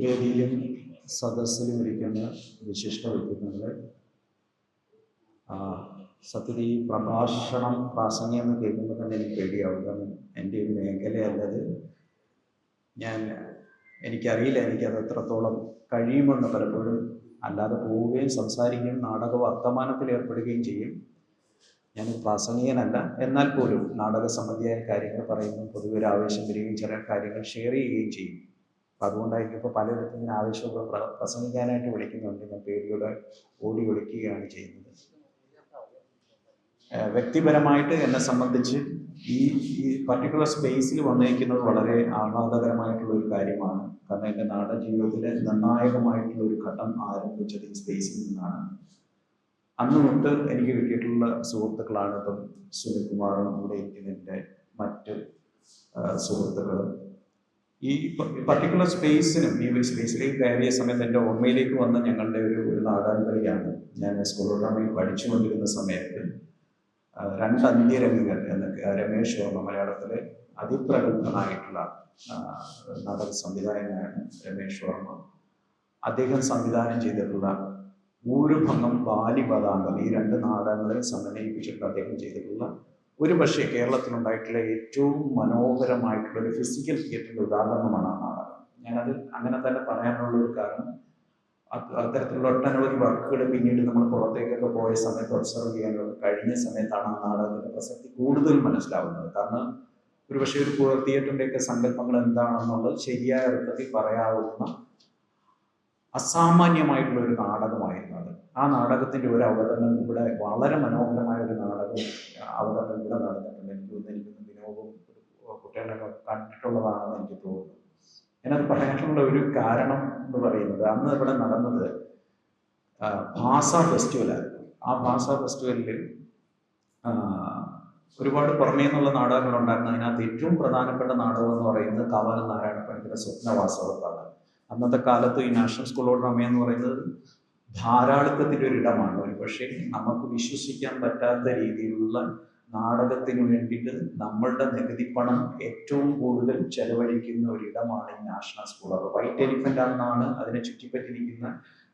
വേദിയിലും സദസ്സിലും ഇരിക്കുന്ന വിശിഷ്ട വ്യക്തിത്വങ്ങളെ, സത്യത്തിൽ ഈ പ്രാസംഗികം എന്ന് കേൾക്കുമ്പോൾ തന്നെ എനിക്ക് പേടിയാവും. കാരണം എൻ്റെ ഒരു മേഖലയല്ലത്. എനിക്കറിയില്ല എനിക്കത് എത്രത്തോളം കഴിയുമെന്ന്. പലപ്പോഴും അല്ലാതെ പോവുകയും സംസാരിക്കുകയും നാടക വർത്തമാനത്തിൽ ഏർപ്പെടുകയും ചെയ്യും. ഞാൻ പ്രാസംഗികനല്ല, എന്നാൽ പോലും നാടക സംബന്ധിയായ കാര്യങ്ങൾ പറയുമ്പോൾ പൊതുവെ ഒരു ആവേശം വരികയും ചില കാര്യങ്ങൾ ഷെയർ ചെയ്യുകയും ചെയ്യും. അപ്പം അതുകൊണ്ടായിരിക്കും ഇപ്പോൾ പലയിടത്തും ഇങ്ങനെ ആവേശമൊക്കെ പ്രസംഗിക്കാനായിട്ട് വിളിക്കുന്നുണ്ട്. ഞാൻ പേടിയോടെ ഓടി ഒളിക്കുകയാണ് ചെയ്യുന്നത്. വ്യക്തിപരമായിട്ട് എന്നെ സംബന്ധിച്ച് ഈ പർട്ടിക്കുലർ സ്പേസിൽ വന്നിരിക്കുന്നത് വളരെ ആഹ്ലാദകരമായിട്ടുള്ള ഒരു കാര്യമാണ്. കാരണം എൻ്റെ നാടക ജീവിതത്തിലെ നിർണായകമായിട്ടുള്ള ഒരു ഘട്ടം ആരംഭിച്ചത് ഈ സ്പേസിൽ നിന്നാണ്. അന്ന് തൊട്ട് എനിക്ക് കിട്ടിയിട്ടുള്ള സുഹൃത്തുക്കളാണ് ഇപ്പം സുനിൽകുമാറും കൂടെ ഇരിക്കുന്നതിൻ്റെ മറ്റ് സുഹൃത്തുക്കളും. ഈ പർട്ടിക്കുലർ സ്പേസിനും ഈ ഒരു സ്പേസിലേക്ക് കയറിയ സമയത്ത് എൻ്റെ ഓർമ്മയിലേക്ക് വന്ന ഞങ്ങളുടെ ഒരു നാടകം കളിയാണ്. ഞാൻ സ്കൂൾ ഡ്രാമയിൽ പഠിച്ചുകൊണ്ടിരുന്ന സമയത്ത് രണ്ട് അന്ത്യരംഗങ്ങൾ എന്ന രമേശ് വർമ്മ, മലയാളത്തിലെ അതിപ്രഗത്ഭനായിട്ടുള്ള നാടക സംവിധായകനാണ് രമേശ് വർമ്മ. അദ്ദേഹം സംവിധാനം ചെയ്തിട്ടുള്ള ഊരുഭംഗം, ബാലിപദാംഗം, ഈ രണ്ട് നാടകങ്ങളെ സമന്വയിപ്പിച്ചിട്ട് അദ്ദേഹം ചെയ്തിട്ടുള്ള ഒരു പക്ഷേ കേരളത്തിലുണ്ടായിട്ടുള്ള ഏറ്റവും മനോഹരമായിട്ടുള്ള ഒരു ഫിസിക്കൽ തിയേറ്ററിൻ്റെ ഉദാഹരണമാണ് ആ നാടകം. ഞാനത് അങ്ങനെ തന്നെ പറയാനുള്ള ഒരു കാരണം, അത്തരത്തിലുള്ള ഒട്ടനവധി വർക്കുകൾ പിന്നീട് നമ്മൾ പുറത്തേക്കൊക്കെ പോയ സമയത്ത് ഒബ്സർവ് ചെയ്യാനൊക്കെ കഴിഞ്ഞ സമയത്താണ് ആ നാടകത്തിൻ്റെ പ്രസക്തി കൂടുതൽ മനസ്സിലാവുന്നത്. കാരണം ഒരു പക്ഷേ ഒരു തിയേറ്ററിൻ്റെയൊക്കെ സങ്കല്പങ്ങൾ എന്താണെന്നുള്ളത് ശരിയായ അർത്ഥത്തിൽ പറയാവുന്ന അസാമാന്യമായിട്ടുള്ള ഒരു നാടകമായിരുന്നു അത്. ആ നാടകത്തിൻ്റെ ഒരു അവതരണം ഇവിടെ, വളരെ മനോഹരമായ ഒരു അവതരണം ഇവിടെ നടന്നിട്ടുണ്ട്. എനിക്ക് വിനോദവും കുട്ടികളൊക്കെ കണ്ടിട്ടുള്ളതാണെന്ന് എനിക്ക് തോന്നുന്നു. ഞാനത് പറയാനുള്ള ഒരു കാരണം എന്ന് പറയുന്നത്, അന്ന് ഇവിടെ നടന്നത് ഭാഷ ഫെസ്റ്റിവലായിരുന്നു. ആ ഭാഷ ഫെസ്റ്റിവലിൽ ഒരുപാട് പുറമേ നിന്നുള്ള നാടകങ്ങളുണ്ടായിരുന്നു. അതിനകത്ത് ഏറ്റവും പ്രധാനപ്പെട്ട നാടകം എന്ന് പറയുന്നത് കാവാലം നാരായണ പണിക്കരുടെ സ്വപ്നവാസവത്താണ്. അന്നത്തെ കാലത്ത് ഈ നാഷണൽ സ്കൂൾ ഓഫ് ഡ്രാമ എന്ന് പറയുന്നത് ധാരാളിത്തത്തിൻ്റെ ഒരു ഇടമാണ്. ഒരു പക്ഷേ നമുക്ക് വിശ്വസിക്കാൻ പറ്റാത്ത രീതിയിലുള്ള നാടകത്തിന് വേണ്ടിയിട്ട് നമ്മളുടെ നികുതി പണം ഏറ്റവും കൂടുതൽ ചെലവഴിക്കുന്ന ഒരിടമാണ് ഈ നാഷണൽ സ്കൂൾ. അപ്പോൾ വൈറ്റ് എലിഫൻ്റ് എന്നാണ് അതിനെ ചുറ്റിപ്പറ്റിയിരിക്കുന്ന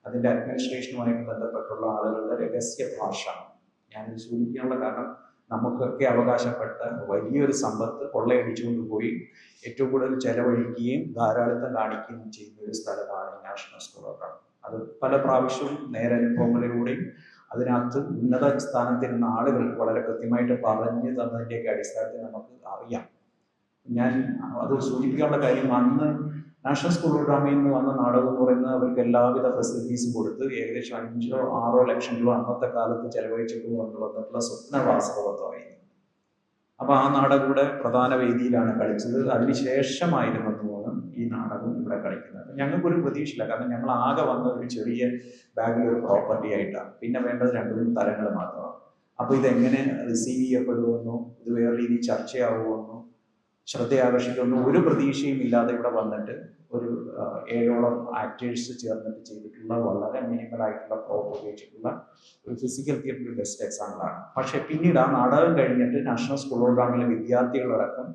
അതിൻ്റെ അഡ്മിനിസ്ട്രേഷനുമായിട്ട് ബന്ധപ്പെട്ടുള്ള ആളുകളുടെ രഹസ്യ ഭാഷ. ഞാനിത് സൂചിപ്പിക്കാനുള്ള കാരണം, നമുക്കൊക്കെ അവകാശപ്പെട്ട വലിയൊരു സമ്പത്ത് കൊള്ളയടിച്ചുകൊണ്ട് പോയി ഏറ്റവും കൂടുതൽ ചെലവഴിക്കുകയും ധാരാളിത്തം കാണിക്കുകയും ചെയ്യുന്ന ഒരു സ്ഥലമാണ് നാഷണൽ സ്കൂൾ ഓഫ് ഡ്രാമ. അത് പല പ്രാവശ്യവും നേരനുഭവങ്ങളിലൂടെയും അതിനകത്ത് ഉന്നത സ്ഥാനത്തിരുന്ന ആളുകൾ വളരെ കൃത്യമായിട്ട് പറഞ്ഞു തന്നതിൻ്റെയൊക്കെ അടിസ്ഥാനത്തിൽ നമുക്ക് അറിയാം. ഞാൻ അത് സൂചിപ്പിക്കാനുള്ള കാര്യം, അന്ന് നാഷണൽ സ്കൂൾ ഓഫ് ഡ്രാമയിൽ നിന്ന് വന്ന നാടകം എന്ന് പറയുന്നത് അവർക്ക് എല്ലാവിധ ഫെസിലിറ്റീസും കൊടുത്ത് ഏകദേശം 5-6 ലക്ഷം രൂപ അന്നത്തെ കാലത്ത് ചെലവഴിച്ചിട്ട് കൊണ്ടുവന്നിട്ടുള്ള സ്വപ്നവാസവത്വമായിരുന്നു. അപ്പോൾ ആ നാടകം ഇവിടെ പ്രധാന വേദിയിലാണ് കളിച്ചത്. അതിനുശേഷമായിരുന്നു തോന്നുന്നു ഈ നാടകം ഇവിടെ കളിക്കുന്നത്. ഞങ്ങൾക്കൊരു പ്രതീക്ഷയില്ല, കാരണം ഞങ്ങൾ ആകെ വന്ന ഒരു ചെറിയ ബാഗിൽ ഒരു പ്രോപ്പർട്ടി ആയിട്ടാണ്. പിന്നെ വേണ്ടത് 2-3 തലങ്ങൾ മാത്രമാണ്. അപ്പോൾ ഇതെങ്ങനെ റിസീവ് ചെയ്യപ്പെടുമെന്നോ ഇത് വേറെ രീതിയിൽ ചർച്ചയാവുമെന്നോ ശ്രദ്ധയാകർഷിക്കുന്ന ഒരു പ്രതീക്ഷയും ഇല്ലാതെ ഇവിടെ വന്നിട്ട് ഒരു 7ഓളം ആക്ടേഴ്സ് ചേർന്നിട്ട് ചെയ്തിട്ടുള്ള വളരെ മിനിമലായിട്ടുള്ള പ്രോപ്പ് ഉപയോഗിച്ചിട്ടുള്ള ഒരു ഫിസിക്കൽ തിയേറ്ററിൻ്റെ ബെസ്റ്റ് എക്സാമ്പിളാണ്. പക്ഷേ പിന്നീട് ആ നാടകം കഴിഞ്ഞിട്ട് നാഷണൽ സ്കൂൾ ഓഫ് ഡ്രാമയിലെ വിദ്യാർത്ഥികളടക്കം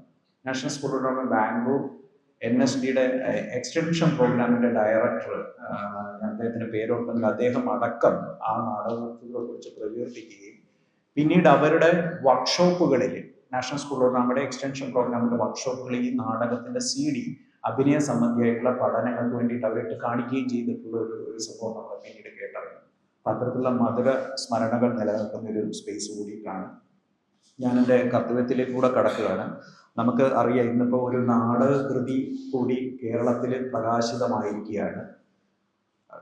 national school of drama Bangalore NSDയുടെ എക്സ്റ്റൻഷൻ പ്രോഗ്രാമിൻ്റെ ഡയറക്ടർ, ഞാൻ അദ്ദേഹത്തിൻ്റെ പേരോർക്കുന്നില്ല, അദ്ദേഹം അടക്കം ആ നാടകത്തിനെ കുറിച്ച് പ്രകീർത്തിക്കുകയും പിന്നീട് അവരുടെ വർക്ക്ഷോപ്പുകളിൽ, നാഷണൽ സ്കൂൾ ഓഫ് ഡ്രാമയുടെ എക്സ്റ്റൻഷൻ പ്രോഗ്രാമിൻ്റെ വർക്ക്ഷോപ്പുകളിൽ ഈ നാടകത്തിൻ്റെ CD അഭിനയ സംബന്ധിയായിട്ടുള്ള പഠനങ്ങൾക്ക് വേണ്ടിയിട്ട് അവരിട്ട് കാണിക്കുകയും ചെയ്തിട്ടുള്ള ഒരു സംഭവം നമ്മൾ പിന്നീട് കേട്ടറിഞ്ഞു. അത്തരത്തിലുള്ള മധുര സ്മരണകൾ നിലനിൽക്കുന്ന ഒരു സ്പേസ് കൂടിയിട്ടാണ് ഞാൻ എൻ്റെ കർത്തവ്യത്തിലേക്ക് കൂടെ കടക്കുകയാണ്. നമുക്ക് അറിയാം, ഇന്നിപ്പോൾ ഒരു നാടകകൃതി കൂടി കേരളത്തിൽ പ്രകാശിതമായിരിക്കുകയാണ്.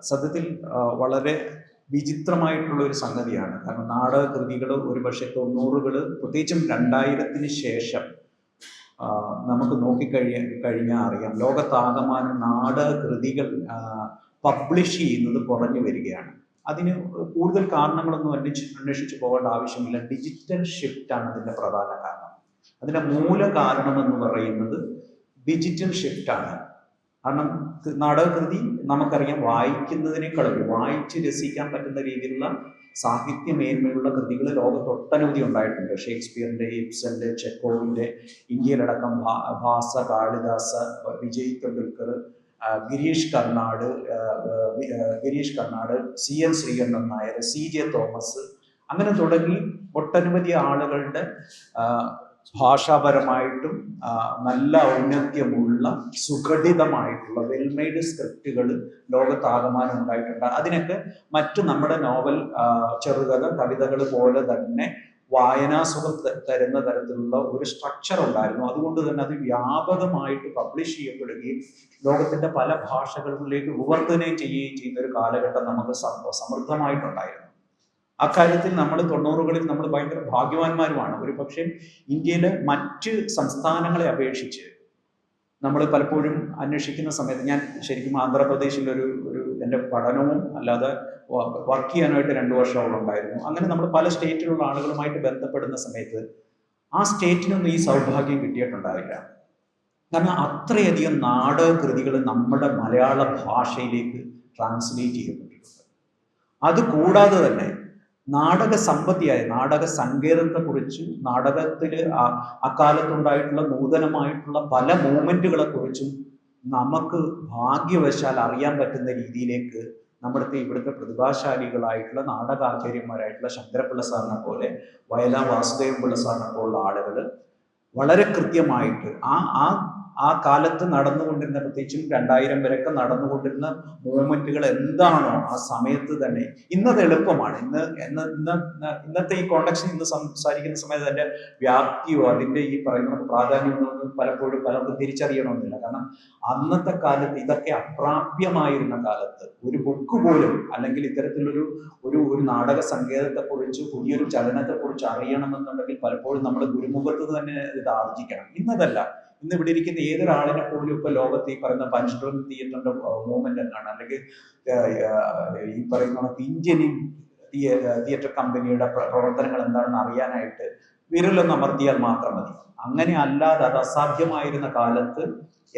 സത്യത്തിൽ വളരെ വിചിത്രമായിട്ടുള്ള ഒരു സംഗതിയാണ്. കാരണം നാടകകൃതികൾ ഒരുപക്ഷെ 90കൾ, പ്രത്യേകിച്ചും 2000-ന് ശേഷം നമുക്ക് നോക്കിക്കഴിഞ്ഞാൽ അറിയാം, ലോകത്താകമാനം നാടകകൃതികൾ പബ്ലിഷ് ചെയ്യുന്നത് കുറഞ്ഞു വരികയാണ്. അതിന് കൂടുതൽ കാരണങ്ങളൊന്നും അന്വേഷിച്ച് പോകേണ്ട ആവശ്യമില്ല. ഡിജിറ്റൽ ഷിഫ്റ്റാണ് അതിൻ്റെ പ്രധാന കാരണം. അതിൻ്റെ മൂല കാരണമെന്ന് പറയുന്നത് ഡിജിറ്റൽ ഷിഫ്റ്റാണ്. കാരണം നാടകകൃതി നമുക്കറിയാം, വായിക്കുന്നതിനേക്കാളും വായിച്ച് രസിക്കാൻ പറ്റുന്ന രീതിയിലുള്ള സാഹിത്യമേന്മയുള്ള കൃതികൾ ലോകത്തൊട്ടനവധി ഉണ്ടായിട്ടുണ്ട്. ഷേക്സ്പിയറിൻ്റെ, ഇബ്സന്റെ, ചെക്കോവിൻ്റെ, ഇന്ത്യയിലടക്കം Bhasa, Kalidasa, Vijay Tendulkar, Girish Karnad, CN Sreekantan Nair, CJ Thomas, അങ്ങനെ തുടങ്ങി ഒട്ടനവധി ആളുകളുടെ ഭാഷാപരമായിട്ടും നല്ല ഔന്നത്യമുള്ള സുഘടിതമായിട്ടുള്ള വെൽമെയ്ഡ് സ്ക്രിപ്റ്റുകൾ ലോകത്താകമാനം ഉണ്ടായിട്ടുണ്ട്. അതിനൊക്കെ മറ്റു നമ്മുടെ നോവൽ, ചെറുകഥ, കവിതകൾ പോലെ തന്നെ വായനാസുഖം തരുന്ന തരത്തിലുള്ള ഒരു സ്ട്രക്ചർ ഉണ്ടായിരുന്നു. അതുകൊണ്ട് തന്നെ അത് വ്യാപകമായിട്ട് പബ്ലിഷ് ചെയ്യപ്പെടുകയും ലോകത്തിന്റെ പല ഭാഷകളിലേക്ക് വിവർത്തനം ചെയ്യുകയും ചെയ്യുന്ന ഒരു കാലഘട്ടം നമുക്ക് സമൃദ്ധമായിട്ടുണ്ടായിരുന്നു. അക്കാര്യത്തിൽ നമ്മൾ 90കളിൽ നമ്മൾ ഭയങ്കര ഭാഗ്യവാന്മാരുമാണ്. ഒരു പക്ഷേ ഇന്ത്യയിലെ മറ്റ് സംസ്ഥാനങ്ങളെ അപേക്ഷിച്ച് നമ്മൾ പലപ്പോഴും അന്വേഷിക്കുന്ന സമയത്ത്, ഞാൻ ശരിക്കും ആന്ധ്രാപ്രദേശിലൊരു എൻ്റെ പഠനവും അല്ലാതെ വർക്ക് ചെയ്യാനായിട്ട് 2 വർഷം ഉണ്ടായിരുന്നു. അങ്ങനെ നമ്മൾ പല സ്റ്റേറ്റിലുള്ള ആളുകളുമായിട്ട് ബന്ധപ്പെടുന്ന സമയത്ത് ആ സ്റ്റേറ്റിനൊന്നും ഈ സൗഭാഗ്യം കിട്ടിയിട്ടുണ്ടാവില്ല. കാരണം അത്രയധികം നാടകകൃതികൾ നമ്മുടെ മലയാള ഭാഷയിലേക്ക് ട്രാൻസ്ലേറ്റ് ചെയ്യപ്പെട്ടിട്ടുണ്ട്. അതുകൂടാതെ തന്നെ നാടക സമ്പത്തിയായ നാടക സങ്കേതത്തെക്കുറിച്ചും നാടകത്തിൽ അക്കാലത്തുണ്ടായിട്ടുള്ള നൂതനമായിട്ടുള്ള പല മൂവ്മെന്റുകളെ കുറിച്ചും നമുക്ക് ഭാഗ്യവശാൽ അറിയാൻ പറ്റുന്ന രീതിയിലേക്ക് ഇവിടുത്തെ പ്രതിഭാശാലികളായിട്ടുള്ള നാടകാചാര്യന്മാരായിട്ടുള്ള ശങ്കരപ്പിള്ള സാറിനെ പോലെ, വയലാർ വാസുദേവൻ പിള്ള സാറിനെ പോലുള്ള ആളുകൾ വളരെ കൃത്യമായിട്ട് ആ കാലത്ത് നടന്നുകൊണ്ടിരുന്ന, പ്രത്യേകിച്ചും 2000 വരെയൊക്കെ നടന്നുകൊണ്ടിരുന്ന മൂവ്മെന്റുകൾ എന്താണോ ആ സമയത്ത് തന്നെ, ഇന്നത് എളുപ്പമാണ്. ഇന്നത്തെ ഈ കോണ്ടക്സ്റ്റിൽ ഇന്ന് സംസാരിക്കുന്ന സമയത്ത് അതിന്റെ വ്യാപ്തിയോ അതിന്റെ ഈ പറയുന്ന പ്രാധാന്യമോ പലപ്പോഴും പലർക്കും തിരിച്ചറിയണമെന്നില്ല. കാരണം അന്നത്തെ കാലത്ത് ഇതൊക്കെ അപ്രാപ്യമായിരുന്ന കാലത്ത് ഒരു ബുക്ക് പോലും, അല്ലെങ്കിൽ ഇത്തരത്തിലൊരു ഒരു നാടക സങ്കേതത്തെക്കുറിച്ച്, പുതിയൊരു ചലനത്തെക്കുറിച്ച് അറിയണമെന്നുണ്ടെങ്കിൽ പലപ്പോഴും നമ്മൾ ഗുരുമുഖത്ത് തന്നെ ഇത് ആർജിക്കണം. ഇന്നതല്ല. ഇന്ന് ഇവിടെ ഇരിക്കുന്ന ഏതൊരാളിനെ പോലും ഇപ്പൊ ലോകത്ത് ഈ പറയുന്ന പഞ്ചഡ്രം തിയേറ്ററിന്റെ മൂവ്മെന്റ് എന്താണ്, അല്ലെങ്കിൽ ഈ പറയുന്ന ഇന്ത്യൻ തിയേറ്റർ കമ്പനിയുടെ പ്രവർത്തനങ്ങൾ എന്താണെന്ന് അറിയാനായിട്ട് വിരലൊന്ന് അമർത്തിയാൽ മാത്രം മതി. അങ്ങനെ അല്ലാതെ അത് അസാധ്യമായിരുന്ന കാലത്ത്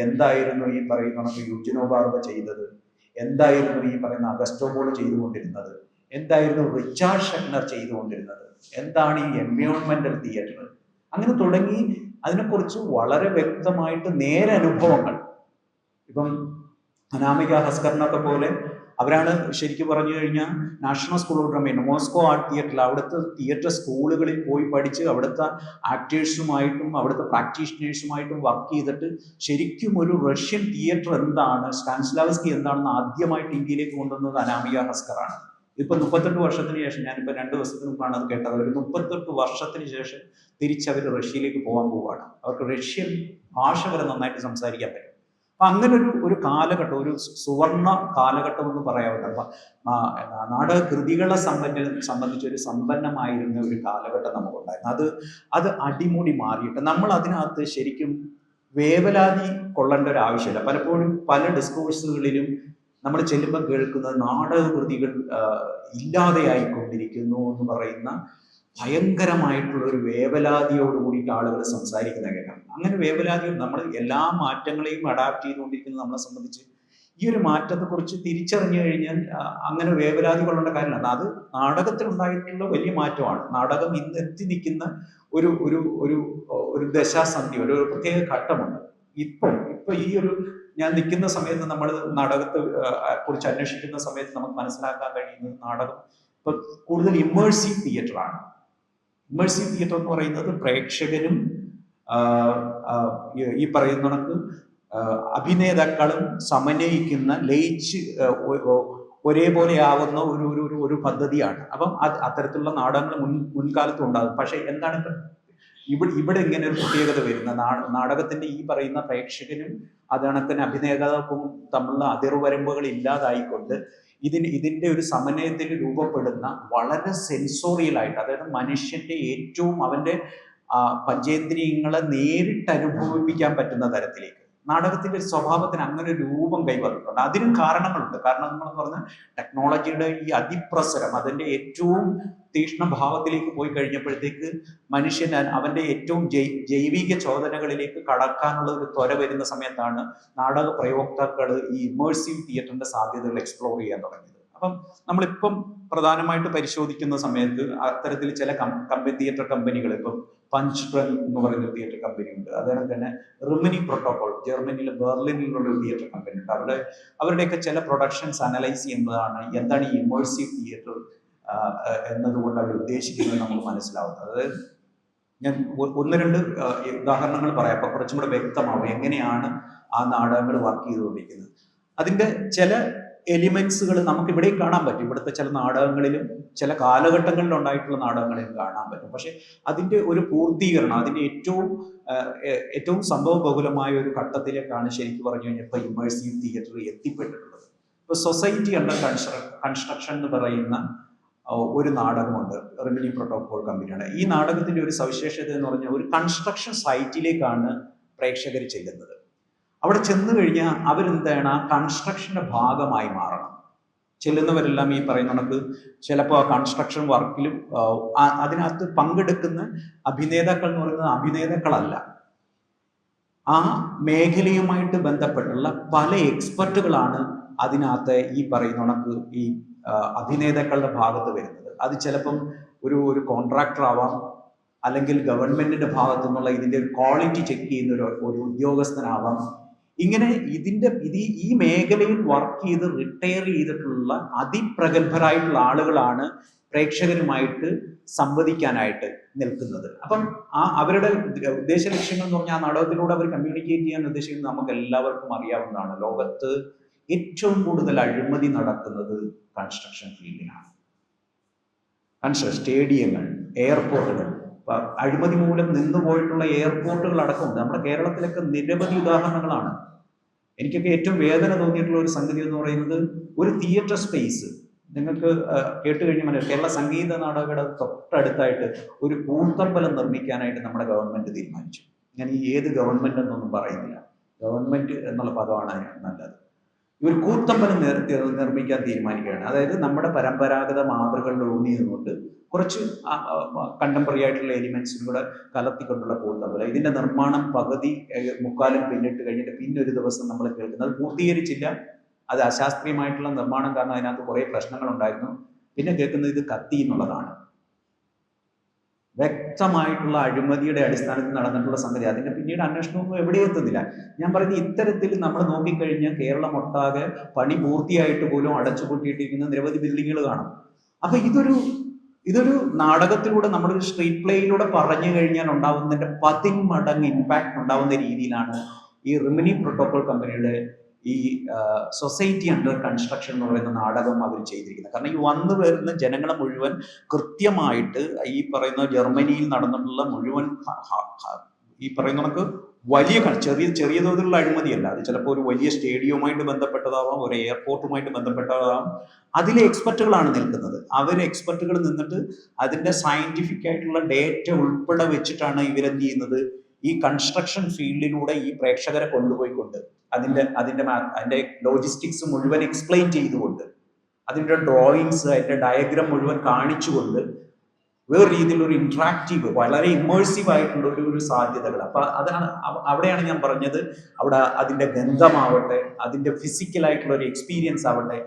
എന്തായിരുന്നു ഈ പറയുന്ന യൂജിനോ ബാർബ ചെയ്തത്, എന്തായിരുന്നു ഈ പറയുന്ന അഗസ്റ്റോ പോൾ ചെയ്തുകൊണ്ടിരുന്നത്, എന്തായിരുന്നു റിച്ചാർഡ് ഷെഗ്നർ ചെയ്തുകൊണ്ടിരുന്നത്, എന്താണ് ഈ എൻവയോൺമെന്റൽ തിയേറ്റർ, അങ്ങനെ തുടങ്ങി അതിനെക്കുറിച്ച് വളരെ വ്യക്തമായിട്ട് നേരനുഭവങ്ങൾ. ഇപ്പം അനാമിക ഹസ്കറിനൊക്കെ പോലെ അവരാണ് ശരിക്കും പറഞ്ഞു കഴിഞ്ഞാൽ national school of drama, Moscow art തിയേറ്ററിൽ, അവിടുത്തെ തിയേറ്റർ സ്കൂളുകളിൽ പോയി പഠിച്ച് അവിടുത്തെ ആക്ടേഴ്സുമായിട്ടും അവിടുത്തെ പ്രാക്ടീഷണേഴ്സുമായിട്ടും വർക്ക് ചെയ്തിട്ട് ശരിക്കും ഒരു റഷ്യൻ തിയേറ്റർ എന്താണ്, സ്റ്റാനിസ്ലാവസ്കി എന്താണെന്ന് ആദ്യമായിട്ട് ഇന്ത്യയിലേക്ക് കൊണ്ടുവന്നത് അനാമിക ഹസ്കറാണ്. ഇപ്പൊ 38 വർഷത്തിന് ശേഷം, ഞാനിപ്പോ 2 ദിവസത്തിന് മുമ്പാണ് അത് കേട്ടത്, ഒരു 38 വർഷത്തിന് ശേഷം തിരിച്ചവർ റഷ്യയിലേക്ക് പോകാൻ പോവുകയാണ്. അവർക്ക് റഷ്യൻ ഭാഷ വരെ നന്നായിട്ട് സംസാരിക്കാൻ പറ്റും. അപ്പൊ അങ്ങനെ ഒരു കാലഘട്ടം, ഒരു സുവർണ കാലഘട്ടം എന്ന് പറയാവുന്ന നാടകകൃതികളെ സംബന്ധിച്ച് ഒരു സമ്പന്നമായിരുന്ന ഒരു കാലഘട്ടം നമുക്കുണ്ടായിരുന്നു. അത് അടിമുടി മാറിയിട്ട് നമ്മൾ അതിനകത്ത് ശരിക്കും വേവലാതി കൊള്ളേണ്ട ഒരു ആവശ്യമില്ല. പലപ്പോഴും പല ഡിസ്കോഴ്സുകളിലും നമ്മൾ ചെല്ലുമ്പോൾ കേൾക്കുന്നത് നാടകകൃതികൾ ഇല്ലാതെയായിക്കൊണ്ടിരിക്കുന്നു എന്ന് പറയുന്ന ഭയങ്കരമായിട്ടുള്ള ഒരു വേവലാതിയോട് കൂടിയിട്ട് ആളുകൾ സംസാരിക്കുന്ന കേൾക്കാം. അങ്ങനെ വേവലാതി, നമ്മൾ എല്ലാ മാറ്റങ്ങളെയും അഡാപ്റ്റ് ചെയ്തുകൊണ്ടിരിക്കുന്നത് നമ്മളെ സംബന്ധിച്ച് ഈ ഒരു മാറ്റത്തെക്കുറിച്ച് തിരിച്ചറിഞ്ഞു കഴിഞ്ഞാൽ അങ്ങനെ വേവലാതി കൊള്ളേണ്ട കാര്യമില്ല. അത് നാടകത്തിൽ ഉണ്ടായിട്ടുള്ള വലിയ മാറ്റമാണ്. നാടകം ഇന്ന് എത്തി നിൽക്കുന്ന ഒരു ഒരു ഒരു ഒരു ദശാസന്ധി, ഒരു പ്രത്യേക ഘട്ടമുണ്ട്. ഇപ്പൊ ഈ ഞാൻ നിൽക്കുന്ന സമയത്ത് നമ്മൾ നാടകത്തെ കുറിച്ച് അന്വേഷിക്കുന്ന സമയത്ത് നമുക്ക് മനസ്സിലാക്കാൻ കഴിയുന്നത് നാടകം ഇപ്പൊ കൂടുതൽ ഇമ്മേഴ്സീവ് തിയേറ്റർ ആണ്. ഇമ്മേഴ്സീവ് തിയേറ്റർ എന്ന് പറയുന്നത് പ്രേക്ഷകരും ഈ പറയുന്ന കണക്ക് അഭിനേതാക്കളും സമന്വയിക്കുന്ന, ലയിച്ച് ഒരേപോലെ ആവുന്ന ഒരു പദ്ധതിയാണ്. അപ്പം അത്തരത്തിലുള്ള നാടകങ്ങൾ മുൻകാലത്തും ഉണ്ടാകും. പക്ഷെ എന്താണ് ഇവിടെ ഇങ്ങനെ ഒരു പ്രത്യേകത വരുന്ന നാടകത്തിന്റെ ഈ പറയുന്ന പ്രേക്ഷകനും അതണക്കിന് അഭിനേതാക്കും തമ്മിലുള്ള അതിർവരമ്പുകൾ ഇല്ലാതായിക്കൊണ്ട് ഇതിന്റെ ഒരു സമന്വയത്തിൽ രൂപപ്പെടുന്ന വളരെ സെൻസോറിയലായിട്ട്, അതായത് മനുഷ്യന്റെ ഏറ്റവും അവന്റെ പഞ്ചേന്ദ്രിയങ്ങളെ നേരിട്ട് അനുഭവിപ്പിക്കാൻ പറ്റുന്ന തരത്തിലേക്ക് നാടകത്തിന്റെ ഒരു സ്വഭാവത്തിന് അങ്ങനെ ഒരു രൂപം കൈവന്നിട്ടുണ്ട്. അതിനും കാരണങ്ങളുണ്ട്. കാരണം എന്ന് പറഞ്ഞാൽ ടെക്നോളജിയുടെ ഈ അതിപ്രസരം അതിന്റെ ഏറ്റവും തീക്ഷ്ണഭാവത്തിലേക്ക് പോയി കഴിഞ്ഞപ്പോഴത്തേക്ക് മനുഷ്യൻ അവന്റെ ഏറ്റവും ജൈവിക ചോദനകളിലേക്ക് കടക്കാനുള്ള ഒരു ത്വര വരുന്ന സമയത്താണ് നാടക പ്രയോക്താക്കൾ ഈ ഇമേഴ്സീവ് തിയേറ്ററിന്റെ സാധ്യതകൾ എക്സ്പ്ലോർ ചെയ്യാൻ തുടങ്ങിയത്. അപ്പം നമ്മളിപ്പം പ്രധാനമായിട്ട് പരിശോധിക്കുന്ന സമയത്ത് അത്തരത്തിൽ ചില തിയേറ്റർ കമ്പനികൾ, ഇപ്പം പഞ്ച് ഡ്രങ്ക് എന്ന് പറയുന്ന ഒരു തിയേറ്റർ കമ്പനി ഉണ്ട്. അതേപോലെ തന്നെ റിമിനി പ്രോട്ടോകോൾ, ജർമ്മനിയിലെ ബെർലിനിലുള്ള ഒരു തിയേറ്റർ കമ്പനി ഉണ്ട്. അവരുടെയൊക്കെ ചില പ്രൊഡക്ഷൻസ് അനലൈസ് ചെയ്യുന്നതാണ് എന്താണ് ഈ ഇമേഴ്സീവ് തിയേറ്റർ എന്നതുകൊണ്ട് അവർ ഉദ്ദേശിക്കുന്നത് നമുക്ക് മനസ്സിലാവുന്നത്. അതായത് ഞാൻ ഒന്ന് രണ്ട് ഉദാഹരണങ്ങൾ പറയാം, അപ്പൊ കുറച്ചും കൂടെ വ്യക്തമാവും എങ്ങനെയാണ് ആ നാടകങ്ങൾ വർക്ക് ചെയ്തുകൊണ്ടിരിക്കുന്നത്. അതിന്റെ ചില എലിമെന്റ്സുകൾ നമുക്ക് ഇവിടെ കാണാൻ പറ്റും. ഇവിടുത്തെ ചില നാടകങ്ങളിലും ചില കാലഘട്ടങ്ങളിൽ ഉണ്ടായിട്ടുള്ള നാടകങ്ങളിലും കാണാൻ പറ്റും. പക്ഷെ അതിന്റെ ഒരു പൂർത്തീകരണം, അതിന്റെ ഏറ്റവും സംഭവബഹുലമായ ഒരു ഘട്ടത്തിലേക്കാണ് ശരിക്കും പറഞ്ഞു കഴിഞ്ഞാൽ ഇപ്പൊ ഇമേഴ്സീവ് തിയേറ്റർ എത്തിപ്പെട്ടിട്ടുള്ളത്. ഇപ്പൊ സൊസൈറ്റി അണ്ടർ കൺസ്ട്രക്ഷൻ എന്ന് പറയുന്ന ഒരു നാടകമുണ്ട്, റിമിനി പ്രോട്ടോകോൾ കമ്പനിയാണ്. ഈ നാടകത്തിന്റെ ഒരു സവിശേഷത എന്ന് പറഞ്ഞാൽ ഒരു കൺസ്ട്രക്ഷൻ സൈറ്റിലേക്കാണ് പ്രേക്ഷകർ ചെല്ലുന്നത്. അവിടെ ചെന്ന് കഴിഞ്ഞാൽ അവരെന്താണ് ആ കൺസ്ട്രക്ഷന്റെ ഭാഗമായി മാറണം. ചെല്ലുന്നവരെല്ലാം ഈ പറയുന്ന കണക്ക് ചിലപ്പോൾ ആ കൺസ്ട്രക്ഷൻ വർക്കിലും അതിനകത്ത് പങ്കെടുക്കുന്ന അഭിനേതാക്കൾ എന്ന് പറയുന്നത് അഭിനേതാക്കളല്ല, ആ മേഖലയുമായിട്ട് ബന്ധപ്പെട്ടുള്ള പല എക്സ്പെർട്ടുകളാണ് അതിനകത്ത് ഈ പറയുന്ന കണക്ക് ഈ അഭിനേതാക്കളുടെ ഭാഗത്ത് വരുന്നത്. അത് ചിലപ്പം ഒരു കോൺട്രാക്ടർ ആവാം, അല്ലെങ്കിൽ ഗവൺമെന്റിന്റെ ഭാഗത്തു നിന്നുള്ള ഇതിന്റെ ക്വാളിറ്റി ചെക്ക് ചെയ്യുന്ന ഒരു ഉദ്യോഗസ്ഥനാവാം. ഇങ്ങനെ ഈ മേഖലയിൽ വർക്ക് ചെയ്ത് റിട്ടയർ ചെയ്തിട്ടുള്ള അതിപ്രഗത്ഭരായിട്ടുള്ള ആളുകളാണ് പ്രേക്ഷകരുമായിട്ട് സംവദിക്കാനായിട്ട് നിൽക്കുന്നത്. അപ്പം അവരുടെ ഉദ്ദേശ ലക്ഷ്യങ്ങൾ എന്ന് പറഞ്ഞാൽ ആ നാടകത്തിലൂടെ അവർ കമ്മ്യൂണിക്കേറ്റ് ചെയ്യാൻ ഉദ്ദേശിക്കുന്നത് നമുക്ക് എല്ലാവർക്കും അറിയാവുന്നതാണ്. ലോകത്ത് ഏറ്റവും കൂടുതൽ അഴിമതി നടക്കുന്നത് കൺസ്ട്രക്ഷൻ ഫീൽഡിലാണ്. സ്റ്റേഡിയങ്ങൾ, എയർപോർട്ടുകൾ, അഴിമതി മൂലം നിന്നുപോയിട്ടുള്ള എയർപോർട്ടുകൾ അടക്കമുണ്ട്. നമ്മുടെ കേരളത്തിലൊക്കെ നിരവധി ഉദാഹരണങ്ങളാണ്. എനിക്കൊക്കെ ഏറ്റവും വേദന തോന്നിയിട്ടുള്ള ഒരു സംഗതി എന്ന് പറയുന്നത്, ഒരു തിയേറ്റർ സ്പേസ് നിങ്ങൾക്ക് കേട്ട് കഴിഞ്ഞാൽ മനസ്സിലാവും. കേരള സംഗീത നാടകയുടെ തൊട്ടടുത്തായിട്ട് ഒരു കൂത്തമ്പലം നിർമ്മിക്കാനായിട്ട് നമ്മുടെ ഗവൺമെന്റ് തീരുമാനിച്ചു. ഞാൻ ഈ ഏത് ഗവൺമെന്റ് എന്നൊന്നും പറയുന്നില്ല, ഗവൺമെന്റ് എന്നുള്ള പദമാണ് നല്ലത്. ഒരു കൂത്തമ്പലം നിർമ്മിക്കാൻ തീരുമാനിക്കുകയാണ്. അതായത് നമ്മുടെ പരമ്പരാഗത മാതൃകളിൽ ഊന്നി നിന്നുകൊണ്ട് കുറച്ച് കണ്ടംപററി ആയിട്ടുള്ള എലിമെന്റ്സിനും കൂടെ കലർത്തിക്കൊണ്ടുള്ള കൂത്തമ്പലം. ഇതിന്റെ നിർമ്മാണം മുക്കാലും പിന്നിട്ട് കഴിഞ്ഞിട്ട് പിന്നെ ഒരു ദിവസം നമ്മൾ കേൾക്കുന്നത് പൂർത്തീകരിച്ചില്ല, അത് അശാസ്ത്രീയമായിട്ടുള്ള നിർമ്മാണം കാരണം അതിനകത്ത് കുറേ പ്രശ്നങ്ങൾ ഉണ്ടായിരുന്നു. പിന്നെ കേൾക്കുന്നത് ഇത് കത്തി എന്നുള്ളതാണ്. വ്യക്തമായിട്ടുള്ള അഴിമതിയുടെ അടിസ്ഥാനത്തിൽ നടന്നിട്ടുള്ള സംഗതി. അതിന്റെ പിന്നീട് അന്വേഷണമൊന്നും എവിടെയും എത്തുന്നില്ല. ഞാൻ പറയുന്നത് ഇത്തരത്തിൽ നമ്മൾ നോക്കിക്കഴിഞ്ഞാൽ കേരളം ഒട്ടാകെ പണി പൂർത്തിയായിട്ട് പോലും അടച്ചുപൂട്ടിയിട്ടിരിക്കുന്ന നിരവധി ബിൽഡിങ്ങുകൾ കാണും. അപ്പൊ ഇതൊരു നാടകത്തിലൂടെ നമ്മളൊരു സ്ട്രീറ്റ് പ്ലേയിലൂടെ പറഞ്ഞു കഴിഞ്ഞാൽ ഉണ്ടാവുന്നതിന്റെ 10 മടങ്ങ് ഇമ്പാക്ട് ഉണ്ടാവുന്ന രീതിയിലാണ് ഈ റിമിനി പ്രോട്ടോകോൾ കമ്പനിയുടെ ഈ സൊസൈറ്റി അണ്ടർ കൺസ്ട്രക്ഷൻ എന്ന് പറയുന്ന നാടകം അവർ ചെയ്തിരിക്കുന്നത്. കാരണം ഈ വന്നു വരുന്ന ജനങ്ങളെ മുഴുവൻ കൃത്യമായിട്ട് ഈ പറയുന്ന ജർമ്മനിയിൽ നടന്നിട്ടുള്ള മുഴുവൻ ഈ പറയുന്ന നമുക്ക് വലിയ ചെറിയ തോതിലുള്ള അഴിമതിയല്ല. അത് ചിലപ്പോൾ ഒരു വലിയ സ്റ്റേഡിയവുമായിട്ട് ബന്ധപ്പെട്ടതാവാം, ഒരു എയർപോർട്ടുമായിട്ട് ബന്ധപ്പെട്ടതാവാം. അതിലെ എക്സ്പെർട്ടുകളാണ് നിൽക്കുന്നത്. എക്സ്പെർട്ടുകൾ നിന്നിട്ട് അതിന്റെ സയന്റിഫിക് ആയിട്ടുള്ള ഡേറ്റ ഉൾപ്പെടെ വെച്ചിട്ടാണ് ഇവരെന്ത് ചെയ്യുന്നത്, ഈ കൺസ്ട്രക്ഷൻ ഫീൽഡിലൂടെ ഈ പ്രേക്ഷകരെ കൊണ്ടുപോയിക്കൊണ്ട് അതിന്റെ ലോജിസ്റ്റിക്സ് മുഴുവൻ എക്സ്പ്ലെയിൻ ചെയ്തുകൊണ്ട്, അതിന്റെ ഡ്രോയിങ്സ്, അതിന്റെ ഡയഗ്രാം മുഴുവൻ കാണിച്ചുകൊണ്ട് വേറെ രീതിയിലുള്ള ഒരു ഇന്ററാക്റ്റീവ്, വളരെ ഇമേഴ്സീവ് ആയിട്ടുള്ള ഒരു സാധ്യതകൾ. അപ്പൊ അവിടെയാണ് ഞാൻ പറഞ്ഞത്, അവിടെ അതിന്റെ ഗന്ധമാവട്ടെ, അതിന്റെ ഫിസിക്കലായിട്ടുള്ള ഒരു എക്സ്പീരിയൻസ് ആവട്ടെ,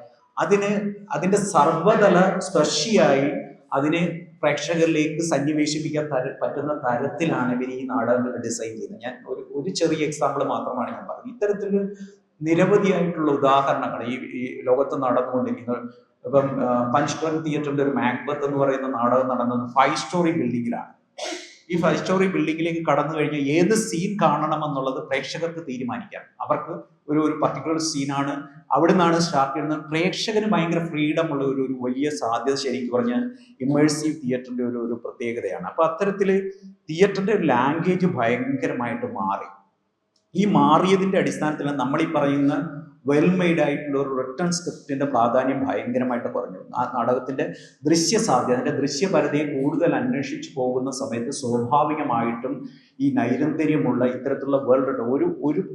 അതിന്റെ സർവ്വതല സ്പർശിയായി അതിനെ പ്രേക്ഷകരിലേക്ക് സന്നിവേശിപ്പിക്കാൻ പറ്റുന്ന തരത്തിലാണ് ഇവർ ഈ നാടകങ്ങൾ ഡിസൈൻ ചെയ്യുന്നത്. ഞാൻ ഒരു ചെറിയ എക്സാമ്പിൾ മാത്രമാണ് ഞാൻ പറഞ്ഞത്. ഇത്തരത്തിൽ നിരവധിയായിട്ടുള്ള ഉദാഹരണങ്ങൾ ഈ ലോകത്ത് നടന്നുകൊണ്ടിരിക്കുന്നത്. ഇപ്പം പഞ്ച് ഡ്രങ്ക് തിയേറ്ററിന്റെ ഒരു മാക്ബത്ത് എന്ന് പറയുന്ന നാടകം നടന്നത് 5 സ്റ്റോറി ബിൽഡിങ്ങിലാണ്. ഈ 5 സ്റ്റോറി ബിൽഡിങ്ങിലേക്ക് കടന്നു കഴിഞ്ഞാൽ ഏത് സീൻ കാണണമെന്നുള്ളത് പ്രേക്ഷകർക്ക് തീരുമാനിക്കാം. അവർക്ക് ഒരു പർട്ടിക്കുലർ സീനാണ് അവിടെ നിന്നാണ് സ്റ്റാർട്ട് ചെയ്യുന്നത്. പ്രേക്ഷകന് ഭയങ്കര ഫ്രീഡം ഉള്ള ഒരു വലിയ സാധ്യത ശരിക്കും പറഞ്ഞാൽ ഇമേഴ്സീവ് തിയേറ്ററിന്റെ ഒരു പ്രത്യേകതയാണ്. അപ്പൊ അത്തരത്തില് തിയേറ്ററിന്റെ ഒരു ലാംഗ്വേജ് ഭയങ്കരമായിട്ട് മാറി. ഈ മാറിയതിന്റെ അടിസ്ഥാനത്തിലാണ് നമ്മൾ ഈ പറയുന്ന വെൽ മെയ്ഡ് ആയിട്ടുള്ള ഒരു റിട്ടേൺ സ്ക്രിപ്റ്റിന്റെ പ്രാധാന്യം ഭയങ്കരമായിട്ട് കുറഞ്ഞു. ആ നാടകത്തിന്റെ ദൃശ്യസാധ്യത, അതിന്റെ ദൃശ്യപരതയെ കൂടുതൽ അന്വേഷിച്ചു പോകുന്ന സമയത്ത് സ്വാഭാവികമായിട്ടും ഈ നൈരന്തര്യമുള്ള ഇത്തരത്തിലുള്ള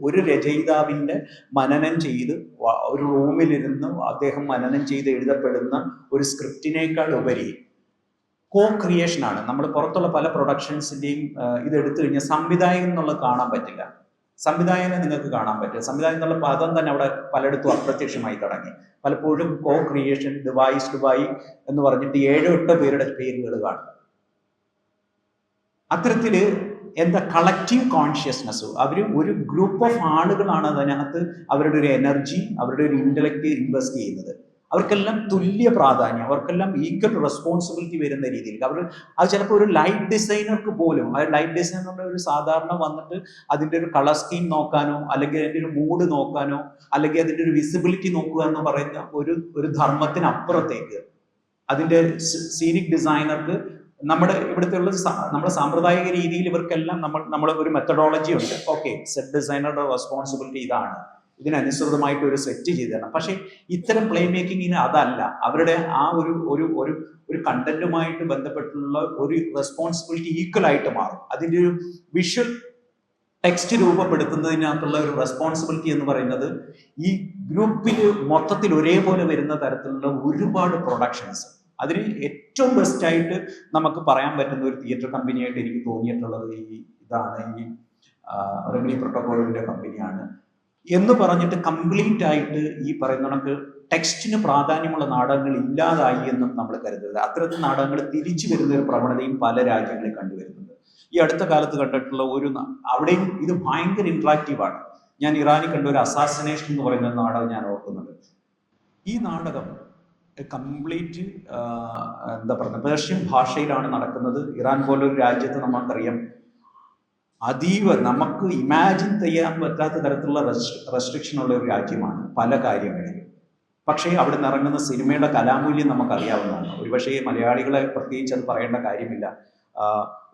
ഒരു രചയിതാവിന്റെ മനനം ചെയ്ത് ഒരു റൂമിലിരുന്ന് അദ്ദേഹം മനനം ചെയ്ത് എഴുതപ്പെടുന്ന ഒരു സ്ക്രിപ്റ്റിനേക്കാൾ ഉപരി ക്രിയേഷനാണ്. നമ്മൾ പുറത്തുള്ള പല പ്രൊഡക്ഷൻസിന്റെയും ഇതെടുത്തു കഴിഞ്ഞാൽ സംവിധായകൻ എന്നുള്ളത് കാണാൻ പറ്റില്ല. സംവിധായകനെ നിങ്ങൾക്ക് കാണാൻ പറ്റും. സംവിധായകൻ എന്നുള്ള പദം തന്നെ അവിടെ പലയിടത്തും അപ്രത്യക്ഷമായി തുടങ്ങി. പലപ്പോഴും ക്രിയേഷൻ, ഡിവൈസ് എന്ന് പറഞ്ഞിട്ട് 7-8 പേരുടെ പേരുകൾ കാണും. അത്തരത്തില് എന്താ കളക്റ്റീവ് കോൺഷ്യസ്നസ്, അവർ ഒരു ഗ്രൂപ്പ് ഓഫ് ആളുകളാണ് അതിനകത്ത് അവരുടെ ഒരു എനർജി, അവരുടെ ഒരു ഇന്റലക്ട് ഇൻവെസ്റ്റ് ചെയ്യുന്നത്. അവർക്കെല്ലാം തുല്യ പ്രാധാന്യം, അവർക്കെല്ലാം ഈക്വൽ റെസ്പോൺസിബിലിറ്റി വരുന്ന രീതിയിൽ അത് ചിലപ്പോൾ ഒരു ലൈറ്റ് ഡിസൈനർക്ക് പോലും, ആ ലൈറ്റ് ഡിസൈനറുടെ ഒരു സാധാരണ വന്നിട്ട് അതിൻ്റെ ഒരു കളർ സ്കീം നോക്കാനോ അല്ലെങ്കിൽ അതിൻ്റെ ഒരു മൂഡ് നോക്കാനോ അല്ലെങ്കിൽ അതിൻ്റെ ഒരു വിസിബിലിറ്റി നോക്കുക എന്ന് പറയുന്ന ഒരു ധർമ്മത്തിനപ്പുറത്തേക്ക് അതിൻ്റെ സീനിക് ഡിസൈനർക്ക് നമ്മുടെ ഇവിടുത്തെ ഉള്ള നമ്മുടെ സാമ്പ്രദായിക രീതിയിൽ ഇവർക്കെല്ലാം നമ്മൾ ഒരു മെത്തഡോളജി ഉണ്ട്. ഓക്കെ, സെറ്റ് ഡിസൈനറുടെ റെസ്പോൺസിബിലിറ്റി ഇതാണ്, ഇതിനനുസൃതമായിട്ട് ഒരു സെറ്റ് ചെയ്ത് തരണം. പക്ഷെ ഇത്തരം പ്ലേ മേക്കിങ്ങിന് അതല്ല. അവരുടെ ആ ഒരു കണ്ടന്റുമായിട്ട് ബന്ധപ്പെട്ടുള്ള ഒരു റെസ്പോൺസിബിലിറ്റി ഈക്വൽ ആയിട്ട് മാറും. അതിൻ്റെ ഒരു വിഷ്വൽ ടെക്സ്റ്റ് രൂപപ്പെടുത്തുന്നതിനകത്തുള്ള ഒരു റെസ്പോൺസിബിലിറ്റി എന്ന് പറയുന്നത് ഈ ഗ്രൂപ്പിൽ മൊത്തത്തിൽ ഒരേപോലെ വരുന്ന തരത്തിലുള്ള ഒരുപാട് പ്രൊഡക്ഷൻസ്. അതിന് ഏറ്റവും ബെസ്റ്റ് ആയിട്ട് നമുക്ക് പറയാൻ പറ്റുന്ന ഒരു തിയേറ്റർ കമ്പനിയായിട്ട് എനിക്ക് തോന്നിയിട്ടുള്ളത് ഇതാണ്, ഈ റെമിനി പ്രോട്ടോകോളിന്റെ കമ്പനിയാണ് എന്ന് പറഞ്ഞിട്ട് കംപ്ലീറ്റ് ആയിട്ട് ഈ പറയുന്ന കണക്ക് ടെക്സ്റ്റിന് പ്രാധാന്യമുള്ള നാടകങ്ങൾ ഇല്ലാതായി എന്നും നമ്മൾ കരുതരുത്. അത്തരത്തിൽ നാടകങ്ങൾ തിരിച്ചു വരുന്ന ഒരു പ്രവണതയും പല രാജ്യങ്ങളിൽ കണ്ടുവരുന്നുണ്ട്. ഈ അടുത്ത കാലത്ത് കണ്ടിട്ടുള്ള അവിടെയും ഇത് ഭയങ്കര ഇന്ററാക്റ്റീവാണ്. ഞാൻ ഇറാനിൽ കണ്ട ഒരു അസാസിനേഷൻ എന്ന് പറയുന്ന നാടകം ഞാൻ ഓർക്കുന്നുണ്ട്. ഈ നാടകം കംപ്ലീറ്റ് എന്താ പറയുക, പേർഷ്യൻ ഭാഷയിലാണ് നടക്കുന്നത്. ഇറാൻ പോലൊരു രാജ്യത്ത് നമുക്കറിയാം അതീവ നമുക്ക് ഇമാജിൻ ചെയ്യാൻ പറ്റാത്ത തരത്തിലുള്ള റെസ്ട്രിക്ഷൻ ഉള്ള ഒരു രാജ്യമാണ് പല കാര്യങ്ങളിലും. പക്ഷേ അവിടെ നിന്ന് ഇറങ്ങുന്ന സിനിമയുടെ കലാമൂല്യം നമുക്കറിയാവുന്നതാണ്. ഒരുപക്ഷെ മലയാളികളെ പ്രത്യേകിച്ച് അത് പറയേണ്ട കാര്യമില്ല.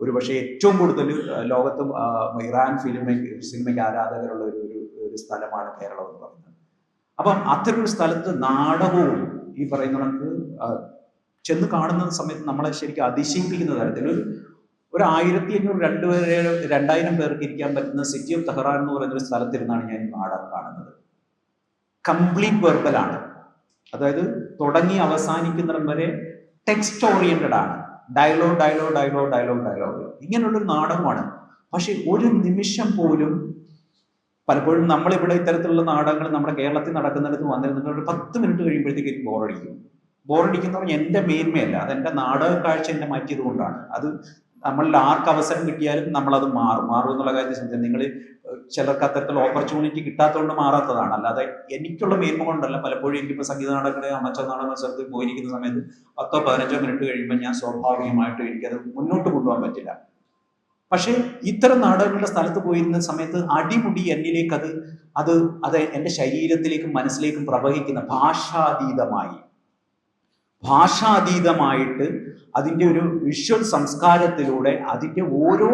ഒരുപക്ഷെ ഏറ്റവും കൂടുതൽ ലോകത്ത് ഇറാൻ സിനിമയ്ക്ക് ആരാധകരുള്ള ഒരു സ്ഥലമാണ് കേരളം എന്ന് പറയുന്നത്. അപ്പം അത്തരൊരു സ്ഥലത്ത് നാടകവും ഈ പറയുന്ന കണക്ക് ചെന്ന് കാണുന്ന സമയത്ത് നമ്മളെ ശരിക്കും അതിശയിപ്പിക്കുന്ന തരത്തിൽ ഒരു 1500 2000 പേർക്ക് ഇരിക്കാൻ പറ്റുന്ന സിറ്റി ഓഫ് തെഹ്റാൻ എന്ന് പറയുന്ന ഒരു സ്ഥലത്തിരുന്നാണ് ഞാൻ നാടകം കാണുന്നത്. കംപ്ലീറ്റ് വെർബലാണ്. അതായത് തുടങ്ങി അവസാനിക്കുന്നിടം വരെ ടെക്സ്റ്റ് ഓറിയന്റഡ് ആണ്. ഡയലോഗ് ഇങ്ങനെയുള്ളൊരു നാടകമാണ്. പക്ഷെ ഒരു നിമിഷം പോലും പലപ്പോഴും നമ്മളിവിടെ ഇത്തരത്തിലുള്ള നാടകങ്ങൾ നമ്മുടെ കേരളത്തിൽ നടക്കുന്നിടത്ത് വന്നിരുന്നിട്ട് ഒരു 10 മിനിറ്റ് കഴിയുമ്പോഴത്തേക്ക് ബോറടിക്കുന്ന പറഞ്ഞാൽ എൻ്റെ മേന്മയല്ല, അതെൻ്റെ നാടക കാഴ്ച എന്നെ മാറ്റിയത് കൊണ്ടാണ്. അത് നമ്മളിൽ ആർക്ക് അവസരം കിട്ടിയാലും നമ്മളത് മാറും എന്നുള്ള കാര്യത്തിൽ ശ്രദ്ധിച്ചാൽ നിങ്ങൾ ചിലർക്ക് അത്തരത്തിലുള്ള ഓപ്പർച്യൂണിറ്റി കിട്ടാത്തതുകൊണ്ട് മാറാത്തതാണ്. അല്ലാതെ എനിക്കുള്ള മേന്മ കൊണ്ടല്ല. പലപ്പോഴും എനിക്കിപ്പോൾ സംഗീത നാടകങ്ങളുടെ അമച്ചർ നാടക മത്സരത്തിൽ പോയിരിക്കുന്ന സമയത്ത് 10-15 മിനിറ്റ് കഴിയുമ്പോൾ ഞാൻ സ്വാഭാവികമായിട്ടും എനിക്കത് മുന്നോട്ട് കൊണ്ടുപോകാൻ പറ്റില്ല. പക്ഷേ ഇത്തരം നാടകങ്ങളുടെ സ്ഥലത്ത് പോയിരുന്ന സമയത്ത് അടിമുടി എന്നിലേക്ക് അത് എൻ്റെ ശരീരത്തിലേക്കും മനസ്സിലേക്കും പ്രവഹിക്കുന്ന ഭാഷാതീതമായിട്ട് അതിൻ്റെ ഒരു വിഷ്വൽ സംസ്കാരത്തിലൂടെ അതിൻ്റെ ഓരോ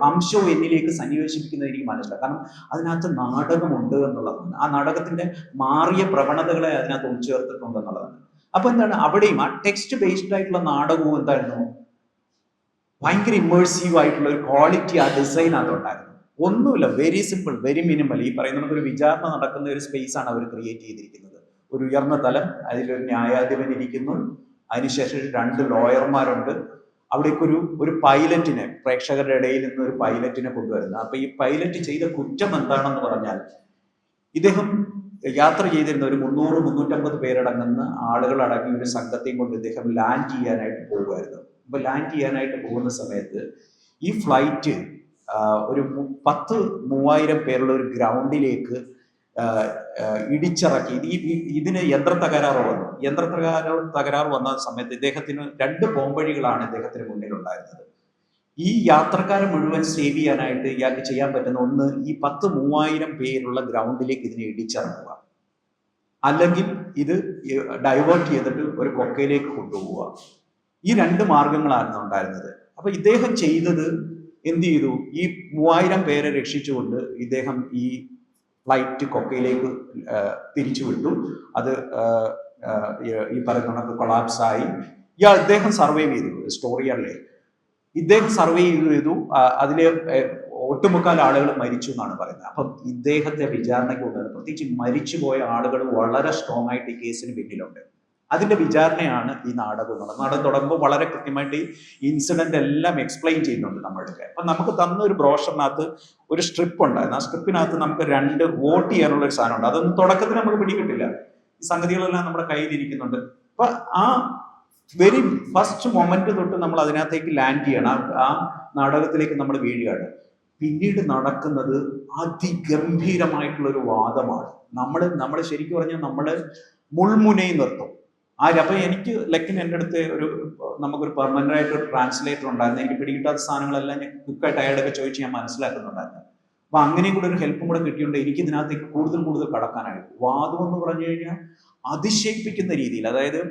അംശവും എന്നിലേക്ക് സന്നിവേശിപ്പിക്കുന്നത് എനിക്ക് മനസ്സിലാക്കാം. കാരണം അതിനകത്ത് നാടകമുണ്ട് എന്നുള്ളതാണ്. ആ നാടകത്തിൻ്റെ മാറിയ പ്രവണതകളെ അതിനകത്ത് ഉൾച്ചേർത്തിട്ടുണ്ട് എന്നുള്ളതാണ്. അപ്പൊ എന്താണ് അവിടെയും ആ ടെക്സ്റ്റ് ബേസ്ഡ് ആയിട്ടുള്ള നാടകവും എന്തായിരുന്നു, ഭയങ്കര ഇമേഴ്സീവ് ആയിട്ടുള്ള ഒരു ക്വാളിറ്റി ആ ഡിസൈൻ അതുണ്ടായിരുന്നു. ഒന്നുമില്ല, വെരി സിമ്പിൾ, വെരി മിനിമൽ. ഈ പറയുന്ന ഒരു വിചാരണ നടക്കുന്ന ഒരു സ്പേസ് ആണ് അവർ ക്രിയേറ്റ് ചെയ്തിരിക്കുന്നത്. ഒരു ഉയർന്ന തലം, അതിലൊരു ന്യായാധിപൻ ഇരിക്കുന്നു, അതിനുശേഷം 2 ലോയർമാരുണ്ട്. അവിടേക്ക് ഒരു പൈലറ്റിനെ, പ്രേക്ഷകരുടെ ഇടയിൽ നിന്ന് ഒരു പൈലറ്റിനെ കൊണ്ടുവരുന്നത്. അപ്പൊ ഈ പൈലറ്റ് ചെയ്ത കുറ്റം എന്താണെന്ന് പറഞ്ഞാൽ, ഇദ്ദേഹം യാത്ര ചെയ്തിരുന്ന ഒരു 300-350 പേരടങ്ങുന്ന ആളുകൾ അടങ്ങിയ ഒരു സംഘത്തെയും കൊണ്ട് ഇദ്ദേഹം ലാൻഡ് ചെയ്യാനായിട്ട് പോകുമായിരുന്നു. അപ്പൊ ലാൻഡ് ചെയ്യാനായിട്ട് പോകുന്ന സമയത്ത് ഈ ഫ്ലൈറ്റ് ഒരു 10,000-3000 പേരുള്ള ഒരു ഗ്രൗണ്ടിലേക്ക് ഇടിച്ചിറക്കി. ഇതിന് യന്ത്ര തകരാറ് വന്ന സമയത്ത് ഇദ്ദേഹത്തിന് 2 പോംവഴികളാണ് ഇദ്ദേഹത്തിന് മുന്നിലുണ്ടായിരുന്നത്. ഈ യാത്രക്കാരെ മുഴുവൻ സേവ് ചെയ്യാനായിട്ട് ഇയാൾക്ക് ചെയ്യാൻ പറ്റുന്ന ഒന്ന്, ഈ 10,000-3000 പേരുള്ള ഗ്രൗണ്ടിലേക്ക് ഇതിനെ ഇടിച്ചിറക്കുക, അല്ലെങ്കിൽ ഇത് ഡൈവേർട്ട് ചെയ്തിട്ട് ഒരു കൊക്കയിലേക്ക് കൊണ്ടുപോവുക. ഈ 2 മാർഗങ്ങളായിരുന്നു ഉണ്ടായിരുന്നത്. അപ്പൊ ഇദ്ദേഹം ചെയ്തത് എന്ത് ചെയ്തു, ഈ 3000 പേരെ രക്ഷിച്ചുകൊണ്ട് ഇദ്ദേഹം ഈ ഫ്ലൈറ്റ് കൊക്കയിലേക്ക് തിരിച്ചു വിട്ടു. അത് ഈ പറയുന്ന കൊളാപ്സായി. ഇദ്ദേഹം സർവൈവ് ചെയ്തു. സ്റ്റോറിയല്ലേ, ഇദ്ദേഹം സർവൈവ് ചെയ്തു. അതിലെ ഒട്ടുമുക്കാൽ ആളുകൾ മരിച്ചു എന്നാണ് പറയുന്നത്. അപ്പം ഇദ്ദേഹത്തെ വിചാരണയ്ക്ക് കൊണ്ടുവന്നത്, പ്രത്യേകിച്ച് മരിച്ചുപോയ ആളുകൾ വളരെ സ്ട്രോങ് ആയിട്ട് ഈ കേസിന് പിന്നിലുണ്ട്. അതിന്റെ വിചാരണയാണ് ഈ നാടകം എന്നുള്ളത്. നാടകം തുടങ്ങുമ്പോൾ വളരെ കൃത്യമായിട്ട് ഇൻസിഡന്റ് എല്ലാം എക്സ്പ്ലെയിൻ ചെയ്യുന്നുണ്ട് നമ്മൾക്ക്. അപ്പൊ നമുക്ക് തന്ന ഒരു ബ്രോഷറിനകത്ത് ഒരു സ്ട്രിപ്പ് ഉണ്ടായിരുന്നു. ആ സ്ട്രിപ്പിനകത്ത് നമുക്ക് 2 വോട്ട് ചെയ്യാനുള്ള ഒരു സാധനമുണ്ട്. അതൊന്നും തുടക്കത്തിൽ നമുക്ക് പിടികിട്ടില്ല. ഈ സംഗതികളെല്ലാം നമ്മുടെ കയ്യിലിരിക്കുന്നുണ്ട്. അപ്പൊ ആ വെരി ഫസ്റ്റ് മൊമെന്റ് തൊട്ട് നമ്മൾ അതിനകത്തേക്ക് ലാൻഡ് ചെയ്യണം, ആ നാടകത്തിലേക്ക് നമ്മൾ വീഴുകയാണ്. പിന്നീട് നടക്കുന്നത് അതിഗംഭീരമായിട്ടുള്ള ഒരു വാദമാണ്. നമ്മൾ ശരിക്കും പറഞ്ഞാൽ നമ്മൾ മുൾമുനയിൽ നിർത്തും. അപ്പൊ എനിക്ക് ലക്കിന് എൻ്റെ അടുത്ത് നമുക്കൊരു പെർമനന്റ് ആയിട്ട് ഒരു ട്രാൻസ്ലേറ്റർ ഉണ്ടായിരുന്നു. എനിക്ക് പിടികിട്ടാത്ത സാധനങ്ങളെല്ലാം ഞാൻ ക്വിക്കായിട്ട് അയാളൊക്കെ ചോദിച്ച് ഞാൻ മനസ്സിലാക്കുന്നുണ്ടായിരുന്നു. അപ്പൊ അങ്ങനെയും കൂടെ ഒരു ഹെൽപ്പും കൂടെ കിട്ടിയുണ്ട് എനിക്ക് ഇതിനകത്തേക്ക് കൂടുതൽ കടക്കാനായിട്ട്. വാദം എന്ന് പറഞ്ഞു കഴിഞ്ഞാൽ അതിശയിപ്പിക്കുന്ന രീതിയിൽ, അതായത്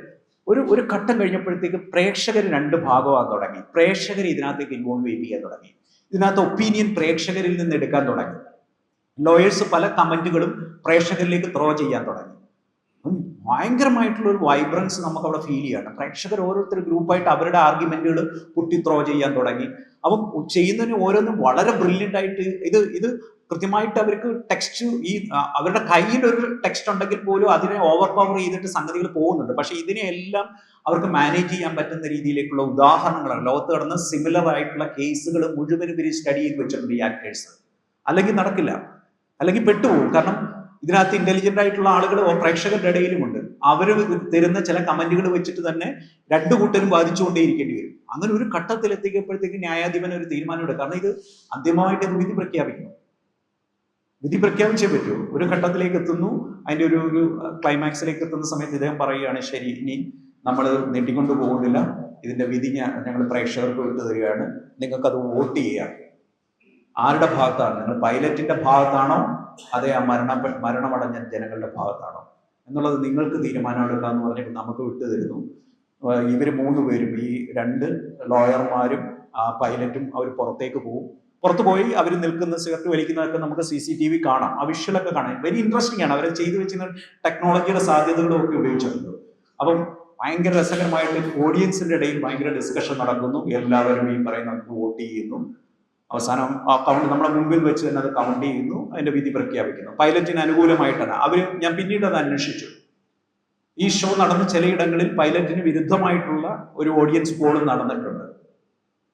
ഒരു ഘട്ടം കഴിഞ്ഞപ്പോഴത്തേക്ക് പ്രേക്ഷകർ രണ്ട് ഭാഗമാകാൻ തുടങ്ങി. പ്രേക്ഷകർ ഇതിനകത്തേക്ക് ഇൻവോൾവ് ചെയ്യാൻ തുടങ്ങി. ഇതിനകത്ത് ഒപ്പീനിയൻ പ്രേക്ഷകരിൽ നിന്ന് എടുക്കാൻ തുടങ്ങി. ലോയേഴ്സ് പല കമന്റുകളും പ്രേക്ഷകരിലേക്ക് ത്രോ ചെയ്യാൻ തുടങ്ങി. ഭയങ്കരമായിട്ടുള്ള ഒരു വൈബ്രൻസ് നമുക്ക് അവിടെ ഫീൽ ചെയ്യാണ്. പ്രേക്ഷകർ ഓരോരുത്തർ ഗ്രൂപ്പായിട്ട് അവരുടെ ആർഗ്യുമെന്റുകൾ കുട്ടി ത്രോ ചെയ്യാൻ തുടങ്ങി. അപ്പം ചെയ്യുന്നതിന് ഓരോന്നും വളരെ ബ്രില്യൻ്റ് ആയിട്ട് ഇത് കൃത്യമായിട്ട് അവർക്ക് ടെക്സ്റ്റ്, അവരുടെ കയ്യിൽ ഒരു ടെക്സ്റ്റ് ഉണ്ടെങ്കിൽ പോലും അതിനെ ഓവർ പവർ ചെയ്തിട്ട് സംഗതികൾ പോകുന്നുണ്ട്. പക്ഷെ ഇതിനെല്ലാം അവർക്ക് മാനേജ് ചെയ്യാൻ പറ്റുന്ന രീതിയിലേക്കുള്ള ഉദാഹരണങ്ങളാണ്. ലോകത്ത് കിടന്ന സിമിലർ ആയിട്ടുള്ള കേസുകൾ മുഴുവനും ഇവർ സ്റ്റഡി ചെയ്ത് വെച്ചിട്ടുണ്ട് ഈ ആക്ടേഴ്സ്. അല്ലെങ്കിൽ നടക്കില്ല, അല്ലെങ്കിൽ പെട്ടുപോകും. കാരണം ഇതിനകത്ത് ഇന്റലിജന്റ് ആയിട്ടുള്ള ആളുകൾ പ്രേക്ഷകരുടെ ഇടയിലുമുണ്ട്. അവർ തരുന്ന ചില കമന്റുകൾ വെച്ചിട്ട് തന്നെ രണ്ടു കൂട്ടരും ബാധിച്ചുകൊണ്ടേയിരിക്കേണ്ടി വരും. അങ്ങനെ ഒരു ഘട്ടത്തിൽ എത്തിക്കപ്പോഴത്തേക്ക് ന്യായാധിപൻ ഒരു തീരുമാനം എടുക്കും. കാരണം ഇത് അന്തിമമായിട്ട് ഇത് വിധി പ്രഖ്യാപിക്കണം. വിധി പ്രഖ്യാപിച്ചേ പറ്റൂ. ഒരു ഘട്ടത്തിലേക്ക് എത്തുന്നു, അതിന്റെ ഒരു ക്ലൈമാക്സിലേക്ക് എത്തുന്ന സമയത്ത് ഇദ്ദേഹം പറയുകയാണ്, ശരി, ഇനി നമ്മൾ നീട്ടിക്കൊണ്ടു പോകുന്നില്ല, ഇതിന്റെ വിധി ഞങ്ങൾ പ്രേക്ഷകർക്ക് വിട്ടു തരികയാണ്, നിങ്ങൾക്കത് വോട്ട് ചെയ്യാം. ആരുടെ ഭാഗത്താണ് നിങ്ങൾ? പൈലറ്റിന്റെ ഭാഗത്താണോ അതേ ആ മരണമടഞ്ഞ ജനങ്ങളുടെ ഭാഗത്താണോ എന്നുള്ളത് നിങ്ങൾക്ക് തീരുമാനമെടുക്കാന്ന് പറഞ്ഞിട്ട് നമുക്ക് വിട്ടു തരുന്നു. ഇവർ 3 പേരും, ഈ 2 ലോയർമാരും ആ പൈലറ്റും, അവർ പുറത്തേക്ക് പോകും. പുറത്തു പോയി അവർ നിൽക്കുന്ന സിഗരറ്റ് വലിക്കുന്നതൊക്കെ നമുക്ക് CCTV കാണാം. ആ വിഷ്വലൊക്കെ കാണാം. വെരി ഇൻട്രസ്റ്റിംഗ് ആണ്. അവരെ ചെയ്തു വെച്ചിരുന്ന ടെക്നോളജിയുടെ സാധ്യതകളും ഒക്കെ ഉപയോഗിച്ചിട്ടുണ്ട്. അപ്പം ഭയങ്കര രസകരമായിട്ട് ഓഡിയൻസിന്റെ ഇടയിൽ ഭയങ്കര ഡിസ്കഷൻ നടക്കുന്നു. എല്ലാവരും ഈ പറയുന്ന വോട്ട് ചെയ്യുന്നു. അവസാനം ആ കൗണ്ട് നമ്മുടെ മുമ്പിൽ വെച്ച് തന്നെ അത് കൗണ്ട് ചെയ്യുന്നു, അതിന്റെ വിധി പ്രഖ്യാപിക്കുന്നു. പൈലറ്റിന് അനുകൂലമായിട്ടാണ്. ഞാൻ പിന്നീട് അത് അന്വേഷിച്ചു. ഈ ഷോ നടന്ന ചിലയിടങ്ങളിൽ പൈലറ്റിന് വിരുദ്ധമായിട്ടുള്ള ഒരു ഓഡിയൻസ് പോളും നടന്നിട്ടുണ്ട്.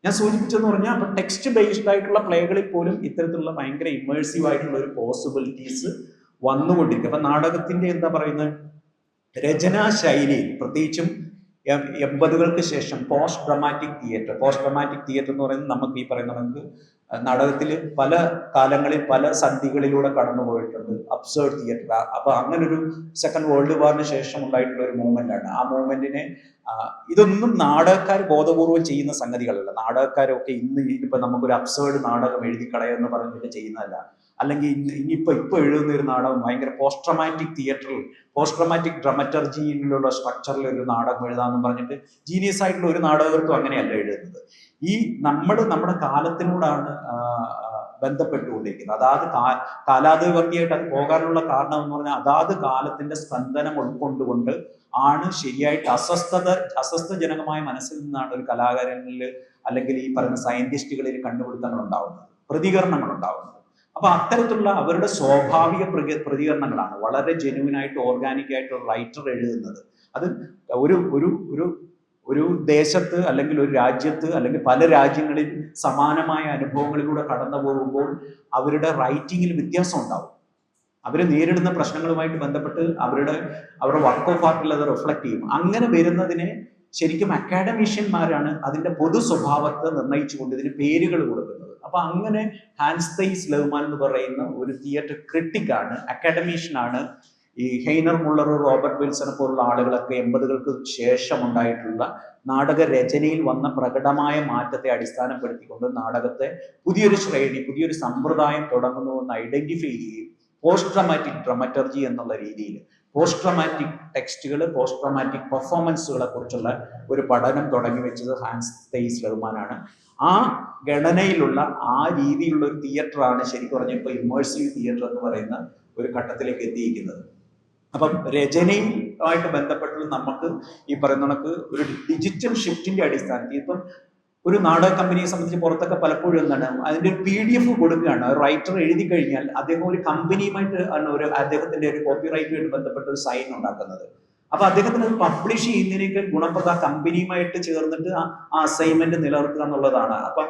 ഞാൻ സൂചിപ്പിച്ചെന്ന് പറഞ്ഞാൽ, അപ്പൊ ടെക്സ്റ്റ് ബേസ്ഡ് ആയിട്ടുള്ള പ്ലേകളിൽ പോലും ഇത്തരത്തിലുള്ള ഭയങ്കര ഇമേഴ്സീവ് ആയിട്ടുള്ള ഒരു പോസിബിലിറ്റീസ് വന്നുകൊണ്ടിരിക്കും. അപ്പൊ നാടകത്തിന്റെ എന്താ പറയുന്നത്, രചനാ ശൈലിയിൽ പ്രത്യേകിച്ചും 80കൾക്ക് ശേഷം പോസ്റ്റ് ഡ്രമാറ്റിക് തിയേറ്റർ എന്ന് പറയുന്നത് നമുക്ക് ഈ പറയുന്ന നമുക്ക് നാടകത്തിൽ പല കാലങ്ങളിൽ പല സന്ധികളിലൂടെ കടന്നു പോയിട്ടുണ്ട്. Absurd theatre. അപ്പൊ അങ്ങനെ ഒരു സെക്കൻഡ് വേൾഡ് വാറിന് ശേഷം ഉണ്ടായിട്ടുള്ള ഒരു മൂവ്മെന്റ് ആണ്. ആ മൂവ്മെന്റിനെ ഇതൊന്നും നാടകക്കാർ ബോധപൂർവം ചെയ്യുന്ന സംഗതികളല്ല. നാടകക്കാരൊക്കെ ഇനിയിപ്പോ നമുക്കൊരു അബ്സേർഡ് നാടകം എഴുതി കളയെന്ന് പറഞ്ഞിട്ട് ചെയ്യുന്നതല്ല. അല്ലെങ്കിൽ ഇപ്പൊ എഴുതുന്ന ഒരു നാടകം ഭയങ്കര പോസ്റ്റ് ട്രമാറ്റിക് തിയേറ്ററിൽ, പോസ്റ്റ് ട്രമാറ്റിക് ഡ്രമറ്റർജിയിലുള്ള സ്ട്രക്ചറിൽ ഒരു നാടകം എഴുതാന്ന് പറഞ്ഞിട്ട് ജീനിയസ് ആയിട്ടുള്ള ഒരു നാടകർക്കും അങ്ങനെയല്ല എഴുതുന്നത്. നമ്മുടെ കാലത്തിനോടാണ് ബന്ധപ്പെട്ടുകൊണ്ടിരിക്കുന്നത്. അതാത് കാലാതിവർത്തിയായിട്ട് അത് പോകാനുള്ള കാരണം എന്ന് പറഞ്ഞാൽ അതാത് കാലത്തിന്റെ സ്പന്ദനം ഉൾക്കൊണ്ടുകൊണ്ട് ആണ് ശരിയായിട്ട് അസ്വസ്ഥജനകമായ മനസ്സിൽ നിന്നാണ് ഒരു കലാകാരനിൽ അല്ലെങ്കിൽ ഈ പറയുന്ന സയന്റിസ്റ്റുകളിൽ കണ്ടുപിടുത്തങ്ങൾ ഉണ്ടാവുന്നത്, പ്രതികരണങ്ങൾ ഉണ്ടാവുന്നത്. അപ്പൊ അത്തരത്തിലുള്ള അവരുടെ സ്വാഭാവിക പ്രതികരണങ്ങളാണ് വളരെ ജെന്യുവിനായിട്ട് ഓർഗാനിക് ആയിട്ട് ഒരു റൈറ്റർ എഴുതുന്നത്. അത് ഒരു ദേശത്ത് അല്ലെങ്കിൽ ഒരു രാജ്യത്ത് അല്ലെങ്കിൽ പല രാജ്യങ്ങളിൽ സമാനമായ അനുഭവങ്ങളിലൂടെ കടന്നു പോകുമ്പോൾ അവരുടെ റൈറ്റിങ്ങിൽ വ്യത്യാസം ഉണ്ടാവും. അവർ നേരിടുന്ന പ്രശ്നങ്ങളുമായിട്ട് ബന്ധപ്പെട്ട് അവരുടെ വർക്ക് ഓഫ് ആർട്ടിൽ അത് റിഫ്ലക്ട് ചെയ്യും. അങ്ങനെ വരുന്നതിനെ ശരിക്കും അക്കാഡമീഷ്യന്മാരാണ് അതിന്റെ പൊതു സ്വഭാവത്തെ നിർണ്ണയിച്ചുകൊണ്ട് ഇതിന് പേരുകൾ കൊടുക്കുന്നത്. അപ്പൊ അങ്ങനെ ഹാൻസ് തെയ്സ് ലെഹ്മാൻ എന്ന് പറയുന്ന ഒരു തിയേറ്റർ ക്രിട്ടിക്കാണ്, അക്കാഡമീഷ്യനാണ്. ഈ ഹെയ്നർ മുള്ളർ, റോബർട്ട് വിൽസനെ പോലുള്ള ആളുകളൊക്കെ 80കൾക്ക് ശേഷം ഉണ്ടായിട്ടുള്ള നാടക രചനയിൽ വന്ന പ്രകടമായ മാറ്റത്തെ അടിസ്ഥാനപ്പെടുത്തിക്കൊണ്ട് നാടകത്തെ പുതിയൊരു ശ്രേണി, പുതിയൊരു സമ്പ്രദായം തുടങ്ങുന്നുവെന്ന് ഐഡന്റിഫൈ ചെയ്യുകയും പോസ്റ്റ് ഡ്രമാറ്റിക് ഡ്രമറ്റർജി എന്നുള്ള രീതിയിൽ പോസ്റ്റ് ഡ്രമാറ്റിക് ടെക്സ്റ്റുകൾ, പോസ്റ്റ് ഡ്രമാറ്റിക് പെർഫോമൻസുകളെ കുറിച്ചുള്ള ഒരു പഠനം തുടങ്ങി വെച്ചത് ഹാൻസ് തെയ്സ് ലെഹ്മാനാണ്. ആ ഗണനയിലുള്ള ആ രീതിയിലുള്ള ഒരു തിയേറ്ററാണ് ശരിക്കും പറഞ്ഞാൽ ഇപ്പോൾ ഇമേഴ്സീവ് തിയേറ്റർ എന്ന് പറയുന്ന ഒരു ഘട്ടത്തിലേക്ക് എത്തിയിരിക്കുന്നത്. അപ്പം രചനയുമായിട്ട് ബന്ധപ്പെട്ട് നമുക്ക് ഈ പറയുന്ന കണക്ക് ഒരു ഡിജിറ്റൽ ഷിഫ്റ്റിന്റെ അടിസ്ഥാനത്തിൽ ഇപ്പം ഒരു നാടക കമ്പനിയെ സംബന്ധിച്ച് പുറത്തൊക്കെ പലപ്പോഴും എന്താണ് അതിന്റെ ഒരു PDF കൊടുക്കുകയാണ്. റൈറ്റർ എഴുതി കഴിഞ്ഞാൽ അദ്ദേഹം ഒരു കമ്പനിയുമായിട്ട് ആണ് അദ്ദേഹത്തിന്റെ ഒരു കോപ്പിറൈറ്റുമായിട്ട് ബന്ധപ്പെട്ട ഒരു സൈൻ ഉണ്ടാക്കുന്നത്. അപ്പൊ അദ്ദേഹത്തിന് അത് പബ്ലിഷ് ചെയ്യുന്നതിനേക്കാൾ ഗുണപ്രദ കമ്പനിയുമായിട്ട് ചേർന്നിട്ട് ആ അസൈൻമെന്റ് നിലനിർത്തുക എന്നുള്ളതാണ്. അപ്പൊ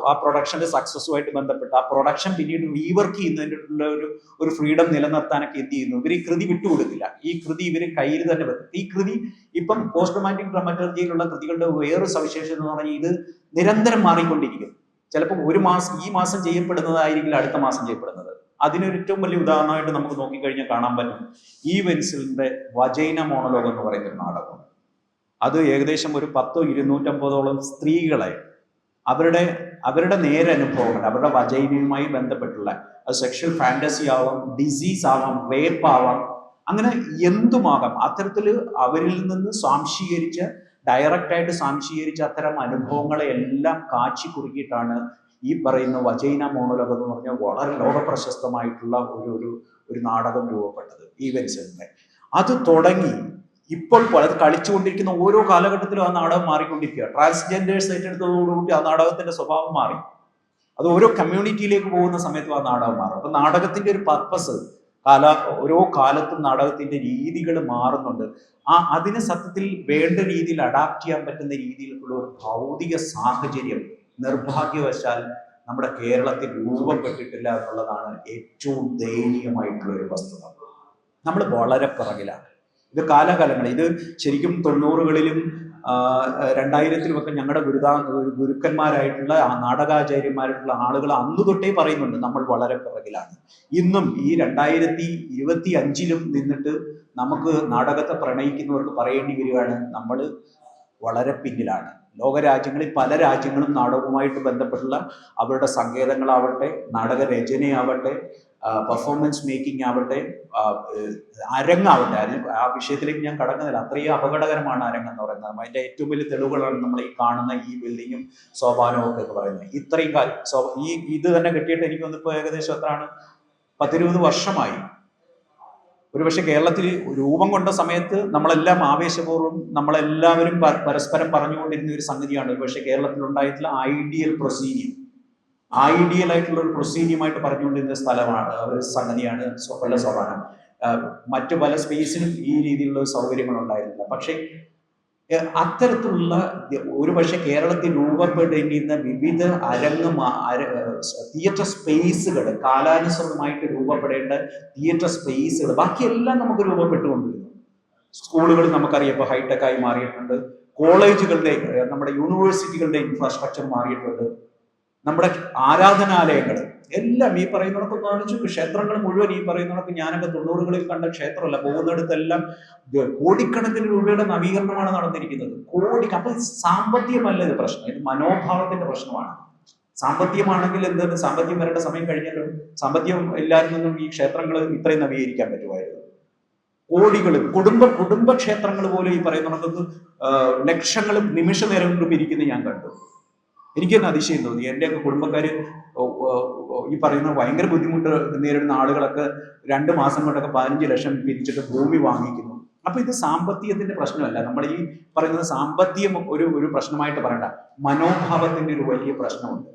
ആ പ്രൊഡക്ഷന്റെ സക്സസുമായിട്ട് ബന്ധപ്പെട്ട് ആ പ്രൊഡക്ഷൻ പിന്നീട് റീവർക്ക് ചെയ്യുന്നതിനുള്ള ഒരു ഫ്രീഡം നിലനിർത്താനൊക്കെ എന്ത് ചെയ്യുന്നു, ഇവർ ഈ കൃതി വിട്ടുകൊടുക്കില്ല. ഈ കൃതി ഇവർ കയ്യിൽ തന്നെ വെക്കും. ഈ കൃതി ഇപ്പം പോസ്റ്റ് റൊമാൻറ്റിക് ഡ്രമറ്റർജിയിലുള്ള കൃതികളുടെ വേറൊരു സവിശേഷത എന്ന് പറഞ്ഞാൽ ഇത് നിരന്തരം മാറിക്കൊണ്ടിരിക്കും. ചിലപ്പോൾ ഈ മാസം ചെയ്യപ്പെടുന്നതായിരിക്കില്ല അടുത്ത മാസം ചെയ്യപ്പെടുന്നത്. അതിനൊരു ഏറ്റവും വലിയ ഉദാഹരണമായിട്ട് നമുക്ക് നോക്കിക്കഴിഞ്ഞാൽ കാണാൻ പറ്റും ഈ വെൻസിലിന്റെ വജൈന മോണലോഗ് എന്ന് പറയുന്ന ഒരു നാടകം. അത് ഏകദേശം ഒരു 250ഓളം സ്ത്രീകളെ അവരുടെ നേരനുഭവങ്ങൾ, അവരുടെ വജൈനയുമായി ബന്ധപ്പെട്ടുള്ള അത് സെക്ഷൽ ഫാന്റസി ആവാം, ഡിസീസ് ആവാം, റേപ്പ് ആവാം, അങ്ങനെ എന്തുമാകാം, അത്തരത്തിൽ അവരിൽ നിന്ന് ഡയറക്റ്റായിട്ട് സ്വാംശീകരിച്ച അത്തരം അനുഭവങ്ങളെ എല്ലാം കാച്ചി കുറുക്കിയിട്ടാണ് ഈ പറയുന്ന വജൈന മോണോലോഗ് എന്ന് പറഞ്ഞാൽ വളരെ ലോകപ്രശസ്തമായിട്ടുള്ള ഒരു നാടകം രൂപപ്പെട്ടത് ഈ വെൻസിലിന്റെ. അത് തുടങ്ങി ഇപ്പോൾ അത് കളിച്ചുകൊണ്ടിരിക്കുന്ന ഓരോ കാലഘട്ടത്തിലും ആ നാടകം മാറിക്കൊണ്ടിരിക്കുക. ട്രാൻസ്ജെൻഡേഴ്സ് ഏറ്റെടുത്തതോടുകൂടി ആ നാടകത്തിന്റെ സ്വഭാവം മാറി. അത് ഓരോ കമ്മ്യൂണിറ്റിയിലേക്ക് പോകുന്ന സമയത്തും ആ നാടകം മാറും. അപ്പൊ നാടകത്തിന്റെ ഒരു പർപ്പസ് ഓരോ കാലത്തും നാടകത്തിന്റെ രീതികൾ മാറുന്നുണ്ട്. അതിന് സത്യത്തിൽ വേണ്ട രീതിയിൽ അഡാപ്റ്റ് ചെയ്യാൻ പറ്റുന്ന രീതിയിലുള്ള ഒരു ഭൗതിക സാഹചര്യം നിർഭാഗ്യവശാൽ നമ്മുടെ കേരളത്തിൽ രൂപപ്പെട്ടിട്ടില്ല എന്നുള്ളതാണ് ഏറ്റവും ദയനീയമായിട്ടുള്ള ഒരു വസ്തുത. നമ്മൾ വളരെ പിറകിലാണ്. ഇത് കാലാകാലങ്ങൾ, ഇത് ശരിക്കും 90കളിലും 2000-ലുമൊക്കെ ഞങ്ങളുടെ ഗുരുക്കന്മാരായിട്ടുള്ള നാടകാചാര്യന്മാരായിട്ടുള്ള ആളുകൾ അന്ന് തൊട്ടേ പറയുന്നുണ്ട് നമ്മൾ വളരെ പിറകിലാണ്. ഇന്നും ഈ 2025-ലും നിന്നിട്ട് നമുക്ക് നാടകത്തെ പ്രണയിക്കുന്നവർക്ക് പറയേണ്ടി വരികയാണ് നമ്മൾ വളരെ പിന്നിലാണ്. ലോകരാജ്യങ്ങളിൽ പല രാജ്യങ്ങളും നാടകവുമായിട്ട് ബന്ധപ്പെട്ടുള്ള അവരുടെ സങ്കേതങ്ങളാവട്ടെ, നാടകരചനയാവട്ടെ, പെർഫോമൻസ് മേക്കിംഗ് ആവട്ടെ, അരങ്ങാവട്ടെ, ആ വിഷയത്തിലേക്ക് ഞാൻ കടക്കുന്നില്ല. അത്രയും അപകടകരമാണ് അരങ്ങെന്ന് പറയുന്നത്. അതിന്റെ ഏറ്റവും വലിയ തെളിവുകളാണ് നമ്മൾ ഈ കാണുന്ന ഈ ബിൽഡിങ്ങും സോപാനവും ഒക്കെ എന്ന് പറയുന്നത്. ഇത്രയും കാലം ഇത് തന്നെ കെട്ടിയിട്ട് എനിക്ക് വന്നിപ്പോൾ ഏകദേശം എത്രയാണ് 10-20 വർഷമായി. ഒരുപക്ഷെ കേരളത്തിൽ രൂപം കൊണ്ട സമയത്ത് നമ്മളെല്ലാം ആവേശപൂർവ്വം നമ്മളെല്ലാവരും പരസ്പരം പറഞ്ഞുകൊണ്ടിരുന്ന ഒരു സംഗതിയാണ് ഒരുപക്ഷെ കേരളത്തിൽ ഉണ്ടായിട്ടുള്ള ഐഡിയൽ ആയിട്ടുള്ള ഒരു പ്രൊസീഡിയമായിട്ട് പറഞ്ഞുകൊണ്ടിരുന്ന സ്ഥലമാണ്, ഒരു സംഗതിയാണ് സോപാനം. മറ്റു പല സ്പേസിലും ഈ രീതിയിലുള്ള സൗകര്യങ്ങൾ ഉണ്ടായിരുന്നില്ല. പക്ഷേ അത്തരത്തിലുള്ള ഒരുപക്ഷെ കേരളത്തിൽ രൂപപ്പെടേണ്ടിയിരുന്ന വിവിധ തിയേറ്റർ സ്പേസുകൾ, കാലാനുസൃതമായിട്ട് രൂപപ്പെടേണ്ട തിയേറ്റർ സ്പേസുകൾ ബാക്കിയെല്ലാം നമുക്ക് രൂപപ്പെട്ടുകൊണ്ടിരുന്നു. സ്കൂളുകൾ നമുക്കറിയാം ഇപ്പോൾ ഹൈടെക്കായി മാറിയിട്ടുണ്ട്. കോളേജുകളുടെ, നമ്മുടെ യൂണിവേഴ്സിറ്റികളുടെ ഇൻഫ്രാസ്ട്രക്ചർ മാറിയിട്ടുണ്ട്. നമ്മുടെ ആരാധനാലയങ്ങൾ എല്ലാം ഈ പറയുന്നതൊക്കെ കാണിച്ചു. ക്ഷേത്രങ്ങൾ മുഴുവൻ ഈ പറയുന്നതൊക്കെ ഞാനൊക്കെ 90കളിൽ കണ്ട ക്ഷേത്രമല്ല, പോകുന്നിടത്തെല്ലാം കോടിക്കണക്കിന് രൂപയുടെ നവീകരണമാണ് നടന്നിരിക്കുന്നത്. അപ്പൊ സാമ്പത്തികമല്ല ഇത് പ്രശ്നം, ഇത് മനോഭാവത്തിന്റെ പ്രശ്നമാണ്. സാമ്പത്തികമാണെങ്കിൽ എന്താണ്, സാമ്പത്തികം വരേണ്ട സമയം കഴിഞ്ഞല്ലോ. സാമ്പത്തികം ഇല്ലായിരുന്നെന്നും ഈ ക്ഷേത്രങ്ങൾ ഇത്രയും നവീകരിക്കാൻ പറ്റുമായിരുന്നു. കോടികളും കുടുംബ ക്ഷേത്രങ്ങൾ പോലെ ഈ പറയുന്നതൊക്കെ ലക്ഷങ്ങളും നിമിഷ നേരം കൊണ്ട് പിരിക്കുന്നത് ഞാൻ കണ്ടു. എനിക്ക് തന്നെ അതിശയം തോന്നി. എൻ്റെയൊക്കെ കുടുംബക്കാർ ഈ പറയുന്ന ഭയങ്കര ബുദ്ധിമുട്ട് നേരിടുന്ന ആളുകളൊക്കെ 2 മാസം കൊണ്ടൊക്കെ 15 ലക്ഷം പിരിച്ചിട്ട് ഭൂമി വാങ്ങിക്കുന്നു. അപ്പൊ ഇത് സാമ്പത്തികത്തിന്റെ പ്രശ്നമല്ല. നമ്മൾ ഈ പറയുന്നത് സാമ്പത്തികം ഒരു പ്രശ്നമായിട്ട് പറയണ്ട, മനോഭാവത്തിന്റെ ഒരു വലിയ പ്രശ്നമുണ്ട്.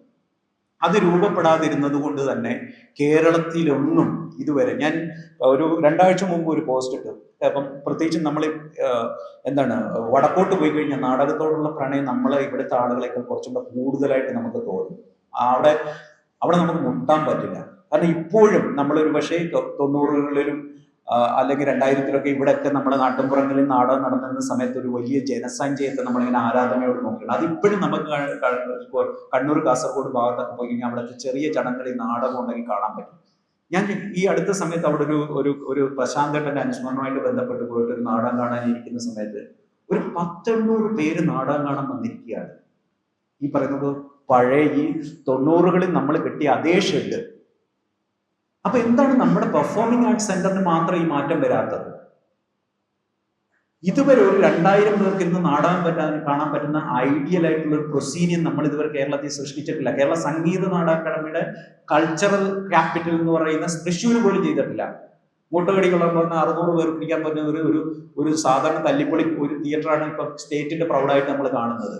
അത് രൂപപ്പെടാതിരുന്നത് കൊണ്ട് തന്നെ കേരളത്തിലൊന്നും ഇതുവരെ, ഞാൻ ഒരു 2 ആഴ്ച മുമ്പ് ഒരു പോസ്റ്റ് ഇട്ടു. അപ്പം പ്രത്യേകിച്ചും നമ്മൾ വടക്കോട്ട് പോയി കഴിഞ്ഞാൽ നാടകത്തോടുള്ള പ്രണയം നമ്മളെ ഇവിടുത്തെ ആളുകളെക്കാൾ കുറച്ചും കൂടെ കൂടുതലായിട്ട് നമുക്ക് തോന്നും. അവിടെ നമുക്ക് മുട്ടാൻ പറ്റില്ല. കാരണം ഇപ്പോഴും നമ്മളൊരു പക്ഷേ 90കളിലും അല്ലെങ്കിൽ 2000-ലൊക്കെ ഇവിടെയൊക്കെ നമ്മുടെ നാട്ടിൻപുറങ്ങളിൽ നാടകം നടന്നിരുന്ന സമയത്ത് ഒരു വലിയ ജനസംഖ്യയൊക്കെ നമ്മളിങ്ങനെ ആരാധനയോട് നോക്കിയാണ്. അതിപ്പോഴും നമുക്ക് കണ്ണൂർ, കാസർഗോഡ് ഭാഗത്തൊക്കെ പോയി കഴിഞ്ഞാൽ അവിടുത്തെ ചെറിയ ചടങ്ങുകളിൽ നാടകം ഉണ്ടെങ്കിൽ കാണാൻ പറ്റും. ഞാൻ ഈ അടുത്ത സമയത്ത് അവിടെ ഒരു പ്രശാന്തേട്ടന്റെ അനുസ്മരണവുമായിട്ട് ബന്ധപ്പെട്ട് പോയിട്ട് ഒരു നാടകം കാണാനിരിക്കുന്ന സമയത്ത് ഒരു 10-800 പേര് നാടകം കാണാൻ വന്നിരിക്കുകയാണ്. ഈ പറയുന്നത് പഴയ ഈ 90കളിൽ നമ്മൾ കിട്ടിയ അതേ ഷെഡ്. അപ്പൊ എന്താണ് നമ്മുടെ പെർഫോമിംഗ് ആർട്സ് സെന്ററിന് മാത്രം ഈ മാറ്റം വരാത്തത്? ഇതുവരെ ഒരു 2000 പേർക്ക് ഇന്ന് നാടകം കാണാൻ പറ്റുന്ന ഐഡിയൽ ആയിട്ടുള്ള ഒരു പ്രൊസീനിയൻ നമ്മൾ ഇതുവരെ കേരളത്തിൽ സൃഷ്ടിച്ചിട്ടില്ല. കേരള സംഗീത നാടക അക്കാദമിയുടെ കൾച്ചറൽ ക്യാപിറ്റൽ എന്ന് പറയുന്ന തൃശ്ശൂർ പോലും ചെയ്തിട്ടില്ല. മൂട്ടകടികളൊക്കെ 600 പേർക്ക് പിടിക്കാൻ പറ്റുന്ന ഒരു സാധാരണ തല്ലിപ്പൊളി ഒരു തിയേറ്ററാണ് ഇപ്പൊ സ്റ്റേറ്റിന്റെ പ്രൗഡായിട്ട് നമ്മൾ കാണുന്നത്.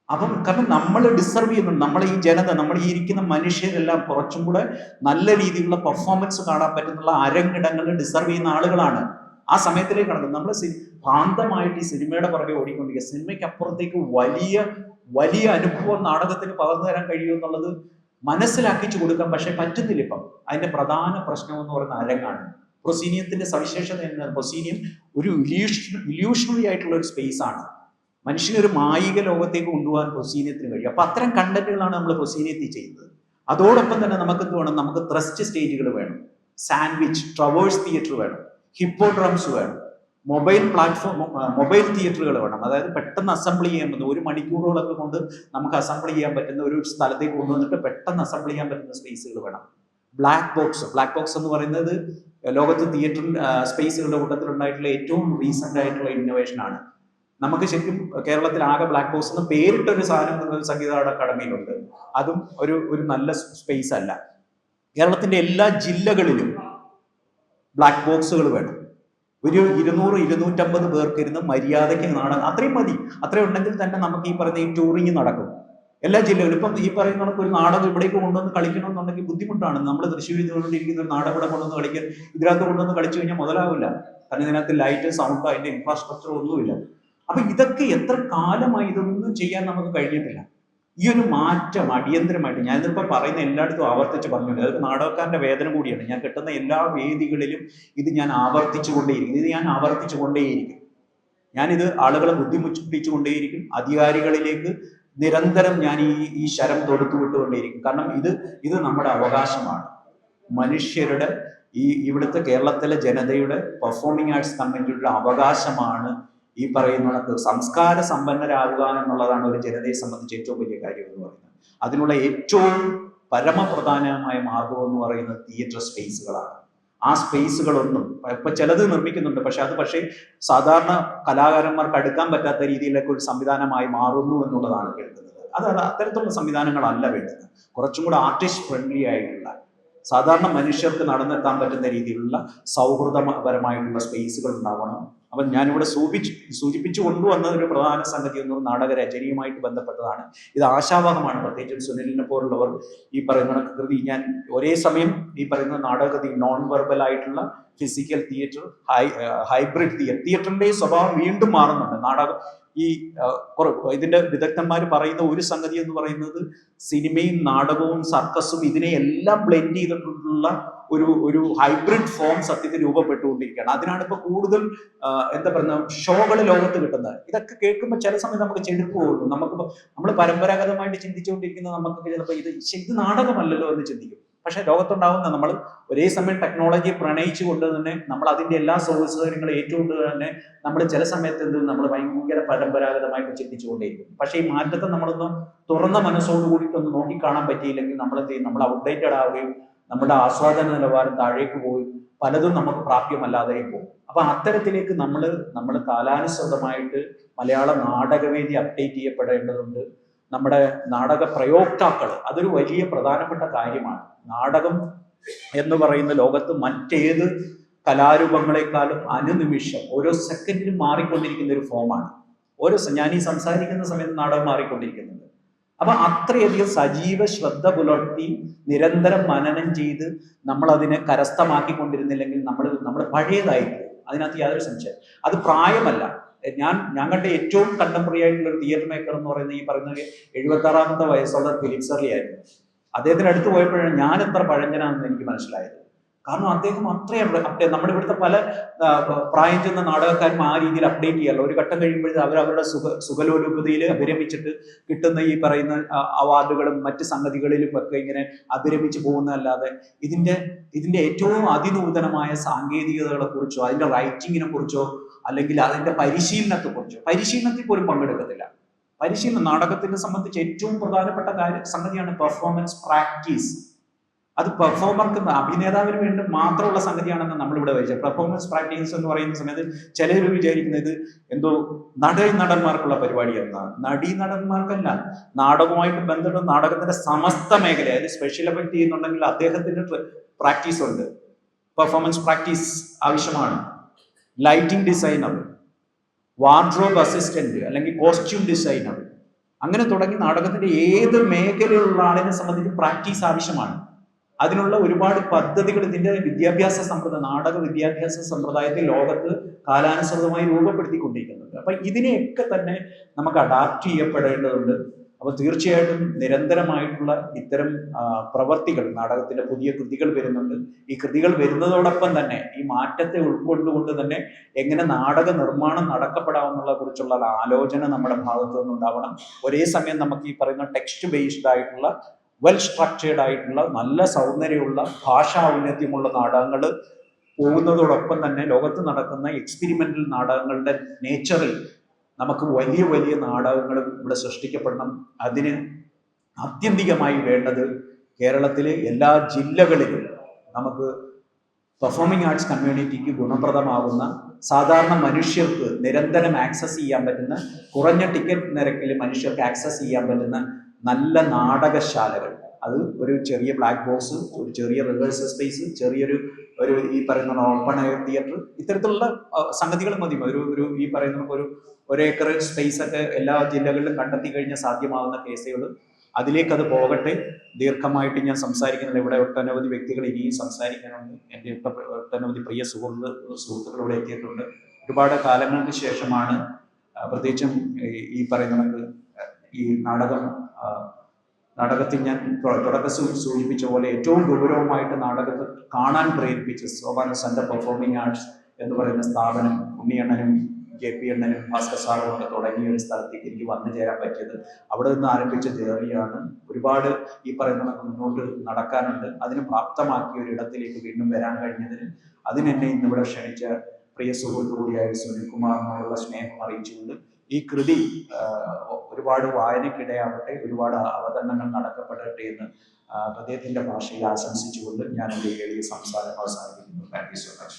അപ്പം കാരണം നമ്മൾ ഡിസർവ് ചെയ്യുന്നുണ്ട്, നമ്മൾ ഈ ജനത, നമ്മൾ ഈ ഇരിക്കുന്ന മനുഷ്യരെല്ലാം കുറച്ചും കൂടെ നല്ല രീതിയിലുള്ള പെർഫോമൻസ് കാണാൻ പറ്റുന്നുള്ള അരങ്ങിടങ്ങൾ ഡിസർവ് ചെയ്യുന്ന ആളുകളാണ്. ആ സമയത്തിലേക്ക് കടക്കുന്നത്. നമ്മൾ ഭ്രാന്തമായിട്ട് ഈ സിനിമയുടെ പുറകെ ഓടിക്കൊണ്ടിരിക്കുക. സിനിമയ്ക്ക് അപ്പുറത്തേക്ക് വലിയ വലിയ അനുഭവം നാടകത്തിന് പകർന്നു തരാൻ കഴിയുമെന്നുള്ളത് മനസ്സിലാക്കിച്ചു കൊടുക്കാൻ പക്ഷെ പറ്റുന്നില്ല. ഇപ്പം അതിന്റെ പ്രധാന പ്രശ്നം എന്ന് പറയുന്ന അരങ്ങാണ്. പ്രൊസീനിയത്തിന്റെ സവിശേഷത എന്നാൽ പ്രൊസീനിയം ഒരു ഇല്യൂഷണറി ആയിട്ടുള്ള ഒരു സ്പേസ് ആണ്. മനുഷ്യനെ ഒരു മായിക ലോകത്തേക്ക് കൊണ്ടുപോകാൻ പ്രൊസീനിയത്തിന് കഴിയും. അപ്പൊ അത്തരം കണ്ടന്റുകളാണ് നമ്മൾ പ്രൊസീനിയത്തിൽ ചെയ്യുന്നത്. അതോടൊപ്പം തന്നെ നമുക്ക് എന്ത് വേണം? നമുക്ക് ത്രസ്റ്റ് സ്റ്റേജുകൾ വേണം, സാൻഡ്വിച്ച് ട്രവേഴ്സ് തിയേറ്റർ വേണം, ഹിപ്പോഡ്രംസ് വേണം, മൊബൈൽ തിയേറ്ററുകൾ വേണം. അതായത് പെട്ടെന്ന് അസംബിൾ ചെയ്യാൻ പറ്റുന്ന 1 മണിക്കൂറുകളൊക്കെ കൊണ്ട് നമുക്ക് അസംബിൾ ചെയ്യാൻ പറ്റുന്ന ഒരു സ്ഥലത്തേക്ക് കൊണ്ടുവന്നിട്ട് പെട്ടെന്ന് അസംബിൾ ചെയ്യാൻ പറ്റുന്ന സ്പേസുകൾ വേണം. ബ്ലാക്ക് ബോക്സ് എന്ന് പറയുന്നത് ലോകത്ത് തിയേറ്റർ സ്പേസുകളുടെ കൂട്ടത്തിൽ ഉണ്ടായിട്ടുള്ള ഏറ്റവും റീസെന്റ് ആയിട്ടുള്ള ഇന്നോവേഷൻ ആണ്. നമുക്ക് ശരിക്കും കേരളത്തിൽ ആകെ ബ്ലാക്ക് ബോക്സ് എന്ന് പേരിട്ടൊരു സാധനം സംഗീത അക്കാദമിയിലുണ്ട്. അതും ഒരു നല്ല സ്പേസ് അല്ല. കേരളത്തിന്റെ എല്ലാ ജില്ലകളിലും ബ്ലാക്ക് ബോക്സുകൾ വേണം. ഒരു 200-250 പേർക്ക് ഇരുന്ന് മര്യാദയ്ക്ക് നാടകം അത്രയും മതി. അത്രയും ഉണ്ടെങ്കിൽ തന്നെ നമുക്ക് ഈ പറയുന്ന ഈ ടൂറിങ് നടക്കും എല്ലാ ജില്ലകളിലും. ഇപ്പം ഈ പറയുന്ന ഒരു നാടകം ഇവിടേക്ക് കൊണ്ടുവന്ന് കളിക്കണമെന്നുണ്ടെങ്കിൽ ബുദ്ധിമുട്ടാണ്. നമ്മൾ തൃശ്ശൂരിൽ നിന്നുകൊണ്ടിരിക്കുന്ന ഒരു നാടകം ഇവിടെ കൊണ്ടുവന്ന് കളിക്കാൻ ഇതിനകത്ത് കൊണ്ടുവന്ന് കളിച്ചു കഴിഞ്ഞാൽ മുതലാവില്ല. കാരണം ഇതിനകത്ത് ലൈറ്റ്, സൗണ്ട്, അതിന്റെ ഇൻഫ്രാസ്ട്രക്ചർ ഒന്നുമില്ല. അപ്പൊ ഇതൊക്കെ എത്ര കാലമായി ഇതൊന്നും ചെയ്യാൻ നമുക്ക് കഴിഞ്ഞിട്ടില്ല. ഈ ഒരു മാറ്റം അടിയന്തരമായിട്ട് ഞാൻ ഇതിപ്പോ പറയുന്ന എല്ലായിടത്തും ആവർത്തിച്ച് പറഞ്ഞിട്ടുണ്ട്. അതൊക്കെ നാടകക്കാരന്റെ വേദന കൂടിയാണ്. ഞാൻ കിട്ടുന്ന എല്ലാ വേദികളിലും ഇത് ഞാൻ ആവർത്തിച്ചു കൊണ്ടേയിരിക്കും. ഞാനിത് ആളുകളെ ബുദ്ധിമുട്ടിച്ചുകൊണ്ടേയിരിക്കും. അധികാരികളിലേക്ക് നിരന്തരം ഞാൻ ഈ ശരം തൊടുത്തു വിട്ടുകൊണ്ടേയിരിക്കും. കാരണം ഇത് നമ്മുടെ അവകാശമാണ്. മനുഷ്യരുടെ ഇവിടുത്തെ കേരളത്തിലെ ജനതയുടെ പെർഫോമിംഗ് ആർട്സ് കമ്മ്യൂണിറ്റിയുടെ അവകാശമാണ് ഈ പറയുന്ന സംസ്കാര സമ്പന്നരാകുക എന്നുള്ളതാണ് ഒരു ജനതയെ സംബന്ധിച്ച് ഏറ്റവും വലിയ കാര്യം എന്ന് പറയുന്നത്. അതിനുള്ള ഏറ്റവും പരമപ്രധാനമായ മാർഗം എന്ന് പറയുന്നത് തിയേറ്റർ സ്പേസുകളാണ്. ആ സ്പേസുകളൊന്നും ഇപ്പൊ ചിലത് നിർമ്മിക്കുന്നുണ്ട്, പക്ഷേ സാധാരണ കലാകാരന്മാർക്ക് അടുക്കാൻ പറ്റാത്ത രീതിയിലൊക്കെ ഒരു സംവിധാനമായി മാറുന്നു എന്നുള്ളതാണ് കേൾക്കുന്നത്. അത്തരത്തിലുള്ള സംവിധാനങ്ങളല്ല വേണ്ടത്. കുറച്ചും കൂടെ ആർട്ടിസ്റ്റ് ഫ്രണ്ട്ലി ആയിട്ടുള്ള, സാധാരണ മനുഷ്യർക്ക് നടന്നെത്താൻ പറ്റുന്ന രീതിയിലുള്ള സൗഹൃദപരമായിട്ടുള്ള സ്പേസുകൾ ഉണ്ടാവണം. അപ്പം ഞാനിവിടെ സൂചിപ്പിച്ചു കൊണ്ടുവന്ന ഒരു പ്രധാന സംഗതി എന്നത് നാടകരചനയുമായിട്ട് ബന്ധപ്പെട്ടതാണ്. ഇത് ആശാവഹമാണ്. പ്രത്യേകിച്ച് സുനിലിനെ പോലുള്ളവർ ഈ പറയുന്ന കൃതി ഞാൻ ഒരേ സമയം ഈ പറയുന്ന നാടകകൃതി നോൺ വെർബൽ ആയിട്ടുള്ള ഫിസിക്കൽ തിയേറ്റർ, ഹൈബ്രിഡ് തിയേറ്ററിന്റെ സ്വഭാവം വീണ്ടും മാറുന്നുണ്ട്. നാടകം ഇതിന്റെ വിദഗ്ധന്മാർ പറയുന്ന ഒരു സംഗതി എന്ന് സിനിമയും നാടകവും സർക്കസും ഇതിനെയെല്ലാം ബ്ലെൻഡ് ചെയ്തിട്ടുള്ള ഒരു ഹൈബ്രിഡ് ഫോം സത്യത്തിൽ രൂപപ്പെട്ടുകൊണ്ടിരിക്കുകയാണ്. അതിനാണ് ഇപ്പൊ കൂടുതൽ ഷോകൾ ലോകത്ത് കിട്ടുന്നത്. ഇതൊക്കെ കേൾക്കുമ്പോൾ ചില സമയം നമുക്ക് ചെടുപ്പ് പോകുന്നു. നമ്മൾ പരമ്പരാഗതമായിട്ട് ചിന്തിച്ചുകൊണ്ടിരിക്കുന്നത് നമുക്ക് ചിലപ്പോൾ ഇത് നാടകമല്ലല്ലോ എന്ന് ചിന്തിക്കും. പക്ഷെ ലോകത്തുണ്ടാവുന്ന നമ്മൾ ഒരേ സമയം ടെക്നോളജി പ്രണയിച്ചുകൊണ്ട് തന്നെ നമ്മൾ അതിന്റെ എല്ലാ സൗകര്യങ്ങളും ഏറ്റുകൊണ്ട് തന്നെ നമ്മൾ ചില സമയത്ത് നമ്മൾ ഭയങ്കര പരമ്പരാഗതമായിട്ട് ചിന്തിച്ചുകൊണ്ടേയിരിക്കും. പക്ഷേ ഈ മാറ്റത്തെ നമ്മളൊന്ന് തുറന്ന മനസ്സോട് കൂടിയിട്ടൊന്ന് നോക്കിക്കാണാൻ പറ്റിയില്ലെങ്കിൽ നമ്മൾ ഔട്ട്ഡേറ്റഡ് ആവുകയും നമ്മുടെ ആസ്വാദന നിലവാരം താഴേക്ക് പോയി പലതും നമുക്ക് പ്രാപ്യമല്ലാതെ പോകും. അപ്പൊ അത്തരത്തിലേക്ക് നമ്മൾ കാലാനുസൃതമായിട്ട് മലയാള നാടകവേദി അപ്ഡേറ്റ് ചെയ്യപ്പെടേണ്ടതുണ്ട്. നമ്മുടെ നാടക പ്രയോക്താക്കൾ അതൊരു വലിയ പ്രധാനപ്പെട്ട കാര്യമാണ്. നാടകം എന്ന് പറയുന്ന ലോകത്ത് മറ്റേത് കലാരൂപങ്ങളെക്കാളും അനുനിമിഷം ഓരോ സെക്കൻഡിലും മാറിക്കൊണ്ടിരിക്കുന്ന ഒരു ഫോമാണ്. ഞാൻ ഈ സംസാരിക്കുന്ന സമയത്ത് നാടകം മാറിക്കൊണ്ടിരിക്കുന്നുണ്ട്. അപ്പൊ അത്രയധികം സജീവ ശ്രദ്ധ പുലർത്തി നിരന്തരം മനനം ചെയ്ത് നമ്മൾ അതിനെ കരസ്ഥമാക്കിക്കൊണ്ടിരുന്നില്ലെങ്കിൽ നമ്മൾ പഴയതായിരിക്കും. അതിനകത്ത് യാതൊരു സംശയം. അത് പ്രായമല്ല. ഞാൻ കണ്ട ഏറ്റവും കണ്ടംപററി ആയിട്ടുള്ള ഒരു തിയേറ്റർ മേക്കർ എന്ന് പറയുന്നത് ഈ പറയുന്നത് 76-ാമത്തെ വയസ്സുള്ള ഫിലിപ്പ് സർലി ആയിരുന്നു. അദ്ദേഹത്തിന് അടുത്ത് പോയപ്പോഴാണ് ഞാൻ എത്ര പഴഞ്ചനാണെന്ന് എനിക്ക് മനസ്സിലായത്. കാരണം അദ്ദേഹം അത്രയും നമ്മുടെ ഇവിടുത്തെ പല പ്രായം ചെന്ന നാടകക്കാരും ആ രീതിയിൽ അപ്ഡേറ്റ് ചെയ്യാറില്ല. ഒരു ഘട്ടം കഴിയുമ്പോഴേ അവരവരുടെ സുഖലോലുപതയിൽ അഭിരമിച്ചിട്ട് കിട്ടുന്ന ഈ പറയുന്ന അവാർഡുകളും മറ്റ് സംഗതികളിലും ഒക്കെ ഇങ്ങനെ അഭിരമിച്ച് പോകുന്നതല്ലാതെ ഇതിന്റെ ഏറ്റവും അതിനൂതനമായ സാങ്കേതികതകളെ കുറിച്ചോ അതിന്റെ റൈറ്റിങ്ങിനെ കുറിച്ചോ അല്ലെങ്കിൽ അതിന്റെ പരിശീലനത്തിൽ പോലും പങ്കെടുക്കത്തില്ല. നാടകത്തിനെ സംബന്ധിച്ച് ഏറ്റവും പ്രധാനപ്പെട്ട സംഗതിയാണ് പെർഫോമൻസ് പ്രാക്ടീസ്. അത് പെർഫോമർക്ക് അഭിനേതാവിന് വേണ്ടി മാത്രമുള്ള സംഗതിയാണെന്ന് നമ്മളിവിടെ വെച്ചത്. പെർഫോമൻസ് പ്രാക്ടീസ് എന്ന് പറയുന്ന സമയത്ത് ചിലർ വിചാരിക്കുന്നത് എന്തോ നടന്മാർക്കുള്ള പരിപാടി എന്നാണ്. നടന്മാർക്കല്ല, നാടകവുമായിട്ട് ബന്ധപ്പെട്ട നാടകത്തിന്റെ സമസ്ത മേഖല, അതായത് സ്പെഷ്യൽ എഫക്ട് ചെയ്യുന്നുണ്ടെങ്കിൽ അദ്ദേഹത്തിന്റെ പ്രാക്ടീസ് ഉണ്ട്. പെർഫോമൻസ് പ്രാക്ടീസ് ആവശ്യമാണ്. ലൈറ്റിംഗ് ഡിസൈനർ, വാർഡ്രോബ് അസിസ്റ്റന്റ് അല്ലെങ്കിൽ കോസ്റ്റ്യൂം ഡിസൈനർ, അങ്ങനെ തുടങ്ങി നാടകത്തിന്റെ ഏത് മേഖലയിലുള്ള ആളിനെ സംബന്ധിച്ച് പ്രാക്ടീസ് ആവശ്യമാണ്. അതിനുള്ള ഒരുപാട് പദ്ധതികൾ ഇതിന്റെ വിദ്യാഭ്യാസ സമ്പ്രദായം, നാടക വിദ്യാഭ്യാസ സമ്പ്രദായത്തിൽ ലോകത്ത് കാലാനുസൃതമായി രൂപപ്പെടുത്തിക്കൊണ്ടിരിക്കുന്നുണ്ട്. അപ്പൊ ഇതിനെയൊക്കെ തന്നെ നമുക്ക് അഡാപ്റ്റ് ചെയ്യപ്പെടേണ്ടതുണ്ട്. അപ്പൊ തീർച്ചയായിട്ടും നിരന്തരമായിട്ടുള്ള ഇത്തരം പ്രവർത്തികൾ, നാടകത്തിന്റെ പുതിയ കൃതികൾ വരുന്നുണ്ട്. ഈ കൃതികൾ വരുന്നതോടൊപ്പം തന്നെ ഈ മാറ്റത്തെ ഉൾക്കൊണ്ടുകൊണ്ട് തന്നെ എങ്ങനെ നാടക നിർമ്മാണം നടക്കപ്പെടാമെന്നുള്ള കുറിച്ചുള്ള ആലോചന നമ്മുടെ ഭാഗത്തു നിന്നുണ്ടാവണം. ഒരേ സമയം നമുക്ക് ഈ പറയുന്ന ടെക്സ്റ്റ് ബേസ്ഡ് ആയിട്ടുള്ള വെൽ സ്ട്രക്ചേർഡ് ആയിട്ടുള്ള നല്ല സൗന്ദര്യമുള്ള ഭാഷാ ഔന്നത്യമുള്ള നാടകങ്ങൾ പോകുന്നതോടൊപ്പം തന്നെ ലോകത്ത് നടക്കുന്ന എക്സ്പെരിമെന്റൽ നാടകങ്ങളുടെ നേച്ചറിൽ നമുക്ക് വലിയ വലിയ നാടകങ്ങളും ഇവിടെ സൃഷ്ടിക്കപ്പെടണം. അതിന് ആത്യന്തികമായി വേണ്ടത് കേരളത്തിലെ എല്ലാ ജില്ലകളിലും നമുക്ക് പെർഫോമിംഗ് ആർട്സ് കമ്മ്യൂണിറ്റിക്ക് ഗുണപ്രദമാകുന്ന, സാധാരണ മനുഷ്യർക്ക് നിരന്തരം ആക്സസ് ചെയ്യാൻ പറ്റുന്ന, കുറഞ്ഞ ടിക്കറ്റ് നിരക്കിൽ മനുഷ്യർക്ക് ആക്സസ് ചെയ്യാൻ പറ്റുന്ന നല്ല നാടകശാലകൾ. അത് ഒരു ചെറിയ ബ്ലാക്ക് ബോക്സ്, ഒരു ചെറിയ റിഹേഴ്സൽ സ്പേസ്, ചെറിയൊരു ഈ പറയുന്ന ഓപ്പൺ എയർ തിയേറ്റർ, ഇത്തരത്തിലുള്ള സംഗതികൾ മതി. ഒരു ഈ പറയുന്ന ഒരു ഏക്കർ സ്പേസ് ഒക്കെ എല്ലാ ജില്ലകളിലും കണ്ടെത്തി കഴിഞ്ഞാൽ സാധ്യമാകുന്ന കേസുകൾ. അതിലേക്ക് അത് പോകട്ടെ. ദീർഘമായിട്ട് ഞാൻ സംസാരിക്കുന്നില്ല. ഇവിടെ ഒട്ടനവധി വ്യക്തികൾ ഇനിയും സംസാരിക്കാനുണ്ട്. എൻ്റെ ഒട്ടനവധി പ്രിയ സുഹൃത്തുക്കൾ ഇവിടെ എത്തിയിട്ടുണ്ട്. ഒരുപാട് കാലങ്ങൾക്ക് ശേഷമാണ്, പ്രത്യേകിച്ചും ഈ പറയുന്ന ഈ നാടകത്തിൽ ഞാൻ തുടക്കത്തിൽ സൂചിപ്പിച്ച പോലെ ഏറ്റവും ഗൗരവമായിട്ട് നാടകത്തെ കാണാൻ പ്രേരിപ്പിച്ച സോപാന സെന്റർ പെർഫോമിംഗ് ആർട്സ് എന്ന് പറയുന്ന സ്ഥാപനം ഉണ്ണിയണ്ണനും JP അണ്ണനും ഭാസ്കർ സാറും ഒക്കെ തുടങ്ങിയ ഒരു സ്ഥലത്തേക്ക് എനിക്ക് വന്നു ചേരാൻ പറ്റിയത്. അവിടെ നിന്ന് ആരംഭിച്ച ജേർണിയാണ്. ഒരുപാട് ഈ പറയുന്ന മുന്നോട്ട് നടക്കാനുണ്ട്. അതിന് പ്രാപ്തമാക്കിയ ഒരു ഇടത്തിലേക്ക് വീണ്ടും വരാൻ കഴിഞ്ഞതിന് അതിനെന്നെ ഇന്നിവിടെ ക്ഷണിച്ച പ്രിയ സുഹൃത്തു കൂടിയായ സുനിൽകുമാറിനോടുള്ള സ്നേഹം അറിയിച്ചുകൊണ്ട് ഈ കൃതി ഒരുപാട് വായനയ്ക്കിടയാവട്ടെ, ഒരുപാട് അവതരണങ്ങൾ നടക്കപ്പെടട്ടെ എന്ന് ഹൃദയത്തിന്റെ ഭാഷയിൽ ആശംസിച്ചുകൊണ്ട് ഞാൻ എൻ്റെ എളിയ സംസാരം അവസാനിപ്പിക്കുന്നു. Thank you so much.